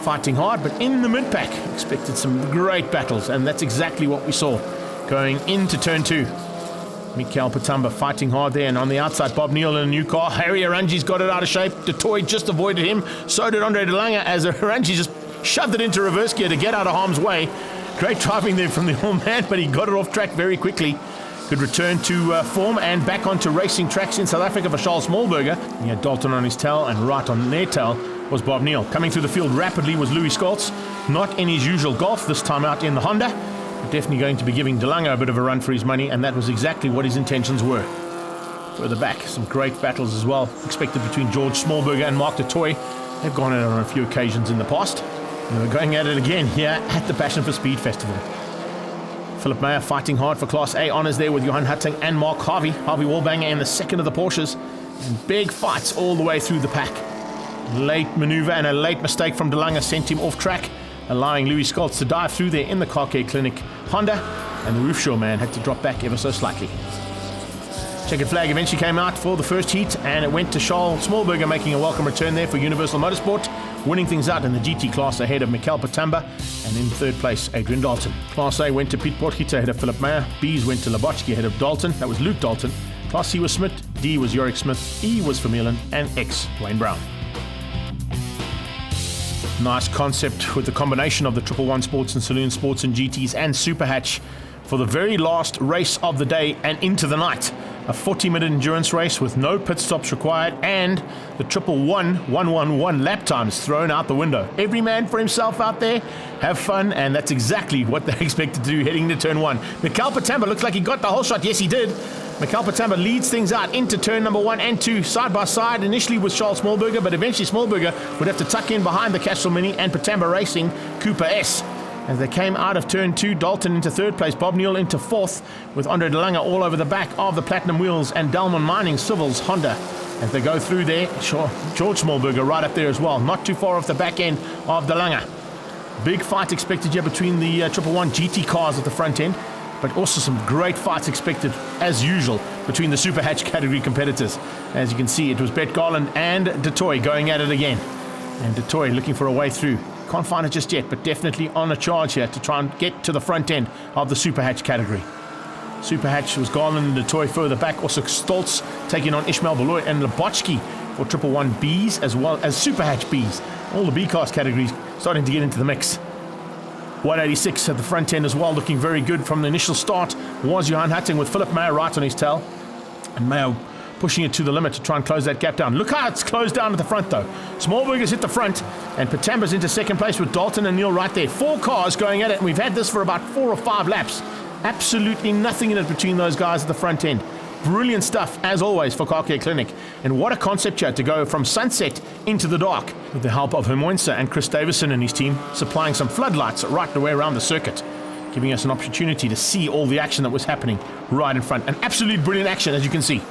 fighting hard, but in the mid-pack. Expected some great battles, and that's exactly what we saw going into turn 2. Mikael Patamba fighting hard there, and on the outside, Bob Neal in a new car. Harry Arangi's got it out of shape. Du Toit just avoided him. So did Andre De Lange as Arangi just shoved it into reverse gear to get out of harm's way. Great driving there from the old man, but he got it off track very quickly. Could return to form and back onto racing tracks in South Africa for Charles Smallberger. He had Dalton on his tail, and right on their tail was Bob Neal. Coming through the field rapidly was Louis Scholz. Not in his usual golf, this time out in the Honda. But definitely going to be giving De Lange a bit of a run for his money, and that was exactly what his intentions were. Further back, some great battles as well, expected between George Smallberger and Mark du Toit. They've gone at it on a few occasions in the past. And we're going at it again here at the Passion for Speed Festival. Philip Meyer fighting hard for Class A honours there with Johan Hutting and Mark Harvey. Harvey Wallbanger in the second of the Porsches. And big fights all the way through the pack. Late manoeuvre and a late mistake from De Lange sent him off track, allowing Louis Scholz to dive through there in the Car Care Clinic Honda, and the Roofshaw man had to drop back ever so slightly. Checkered flag eventually came out for the first heat, and it went to Charles Smallberger making a welcome return there for Universal Motorsport, winning things out in the GT class ahead of Mikael Patamba, and in third place Adrian Dalton. Class A went to Pete Potgieter ahead of Philip Meyer, B's went to Labotsky ahead of Dalton, that was Luke Dalton, Class C was Smith, D was Yorick Smith, E was Vermeulen, and X Wayne Brown. Nice concept with the combination of the 111 Sports and Saloon Sports and GTs and Super Hatch for the very last race of the day and into the night. A 40-minute endurance race with no pit stops required, and the 111 lap times thrown out the window. Every man for himself out there, have fun, and that's exactly what they expected to do heading into turn 1. Mikael Patamba looks like he got the whole shot. Yes, he did. Mikael Patamba leads things out into turn number 1 and 2, side by side, initially with Charles Smallberger, but eventually Smallberger would have to tuck in behind the Castrol Mini and Patamba Racing Cooper S. As they came out of turn 2, Dalton into third place, Bob Neal into fourth, with Andre De Lange all over the back of the Platinum Wheels and Delmon Mining Civils Honda. As they go through there, George Smallberger right up there as well, not too far off the back end of De Lange. Big fight expected here between the 111 GT cars at the front end, but also some great fights expected, as usual, between the Super Hatch category competitors. As you can see, it was Brett Garland and du Toit going at it again. And du Toit looking for a way through. Can't find it just yet, but definitely on a charge here to try and get to the front end of the Super Hatch category. Super Hatch was Garland and du Toit further back. Also Stoltz taking on Ishmael Beloy and Labotsky for 111 Bs as well as Super Hatch Bs. All the B-class categories starting to get into the mix. 186 at the front end as well, looking very good from the initial start was Johan Hutting with Philip Meyer right on his tail. And Meyer pushing it to the limit to try and close that gap down. Look how it's closed down at the front though. Smallberger's hit the front, and Patamba's into second place with Dalton and Neal right there. 4 cars going at it, and we've had this for about 4 or 5 laps. Absolutely nothing in it between those guys at the front end. Brilliant stuff, as always, for Car Care Clinic. And what a concept here to go from sunset into the dark, with the help of Hermoinsa and Chris Davison and his team, supplying some floodlights right the way around the circuit, giving us an opportunity to see all the action that was happening right in front. An absolutely brilliant action, as you can see.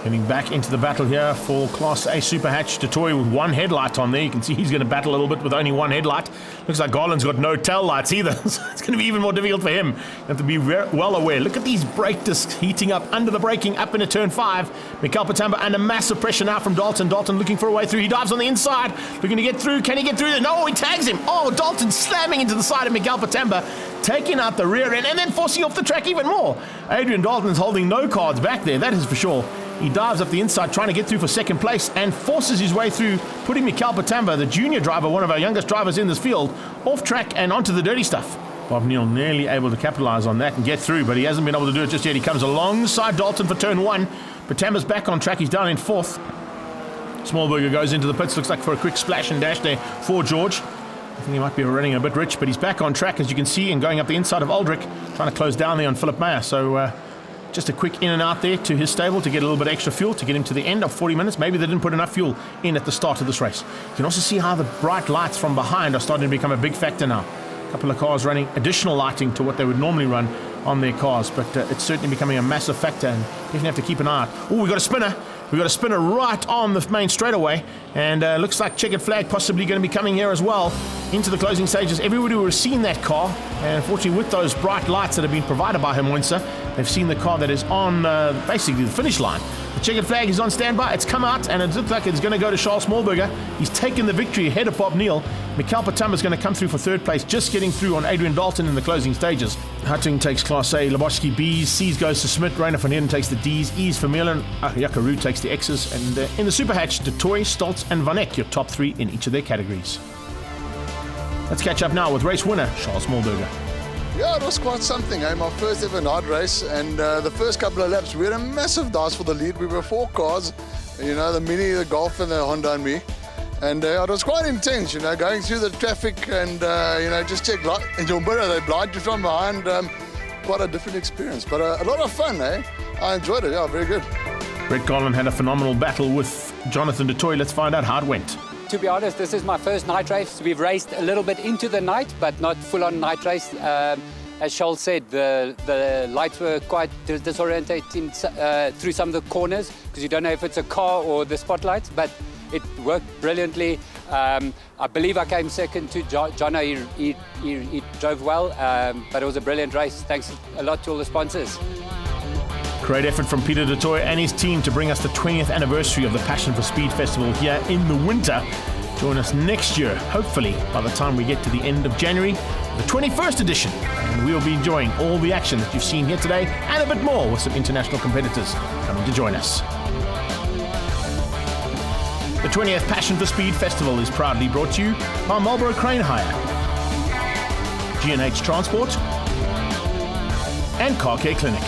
Heading back into the battle here for Class A Super Hatch. Du Toit with 1 headlight on there. You can see he's going to battle a little bit with only 1 headlight. Looks like Garland's got no tail lights either. So it's going to be even more difficult for him. You have to be well aware. Look at these brake discs heating up under the braking up into turn 5. Mikael Patamba under massive pressure now from Dalton. Dalton looking for a way through. He dives on the inside. Looking to get through. Can he get through? No, he tags him. Oh, Dalton slamming into the side of Mikael Patamba, taking out the rear end and then forcing off the track even more. Adrian Dalton's holding no cards back there, that is for sure. He dives up the inside trying to get through for second place and forces his way through, putting Mikael Patamba, the junior driver, one of our youngest drivers in this field, off track and onto the dirty stuff. Bob Neal nearly able to capitalize on that and get through, but he hasn't been able to do it just yet. He comes alongside Dalton for turn 1. Batamba's back on track. He's down in 4th. Smallberger goes into the pits. Looks like for a quick splash and dash there for George. I think he might be running a bit rich, but he's back on track, as you can see, and going up the inside of Aldrich, trying to close down there on Philip Meyer. So just a quick in and out there to his stable to get a little bit extra fuel to get him to the end of 40 minutes. Maybe they didn't put enough fuel in at the start of this race. You can also see how the bright lights from behind are starting to become a big factor now. A couple of cars running additional lighting to what they would normally run on their cars, but it's certainly becoming a massive factor, and definitely have to keep an eye out. Oh, we got a spinner. We got a spinner right on the main straightaway, and looks like checkered flag possibly going to be coming here as well into the closing stages. Everybody would have seen that car, and unfortunately with those bright lights that have been provided by Hermoinsa, they've seen the car that is on basically the finish line. The checkered flag is on standby. It's come out, and it looks like it's going to go to Charles Smallberger. He's taken the victory ahead of Bob Neal. Mikael Patamba is going to come through for 3rd place, just getting through on Adrian Dalton in the closing stages. Hutting takes Class A, Laboski B's, C's goes to Smith, Rainer van Heerden takes the D's, E's for Milan, Yakaru takes the X's, and in the Super Hatch, De Toy, Stoltz and Van Eck, your top 3 in each of their categories. Let's catch up now with race winner, Charles Smallberger. Yeah, it was quite something. My first ever night race, and the first couple of laps, we had a massive dance for the lead. We were 4 cars, the Mini, the Golf, and the Honda and me. And it was quite intense, going through the traffic and, just check in your mirror, they blind you from behind. Quite a different experience, but a lot of fun, eh? I enjoyed it, yeah, very good. Brett Garland had a phenomenal battle with Jonathan Du Toit. Let's find out how it went. To be honest, this is my first night race. We've raced a little bit into the night, but not full-on night race. As Charles said, the lights were quite disorientating through some of the corners, because you don't know if it's a car or the spotlights, but it worked brilliantly. I believe I came second to Jono. He drove well, but it was a brilliant race. Thanks a lot to all the sponsors. Great effort from Peter Du Toit and his team to bring us the 20th anniversary of the Passion for Speed Festival here in the winter. Join us next year, hopefully, by the time we get to the end of January, the 21st edition. And we'll be enjoying all the action that you've seen here today and a bit more with some international competitors coming to join us. The 20th Passion for Speed Festival is proudly brought to you by Marlboro Crane Hire, G&H Transport, and Car Care Clinic.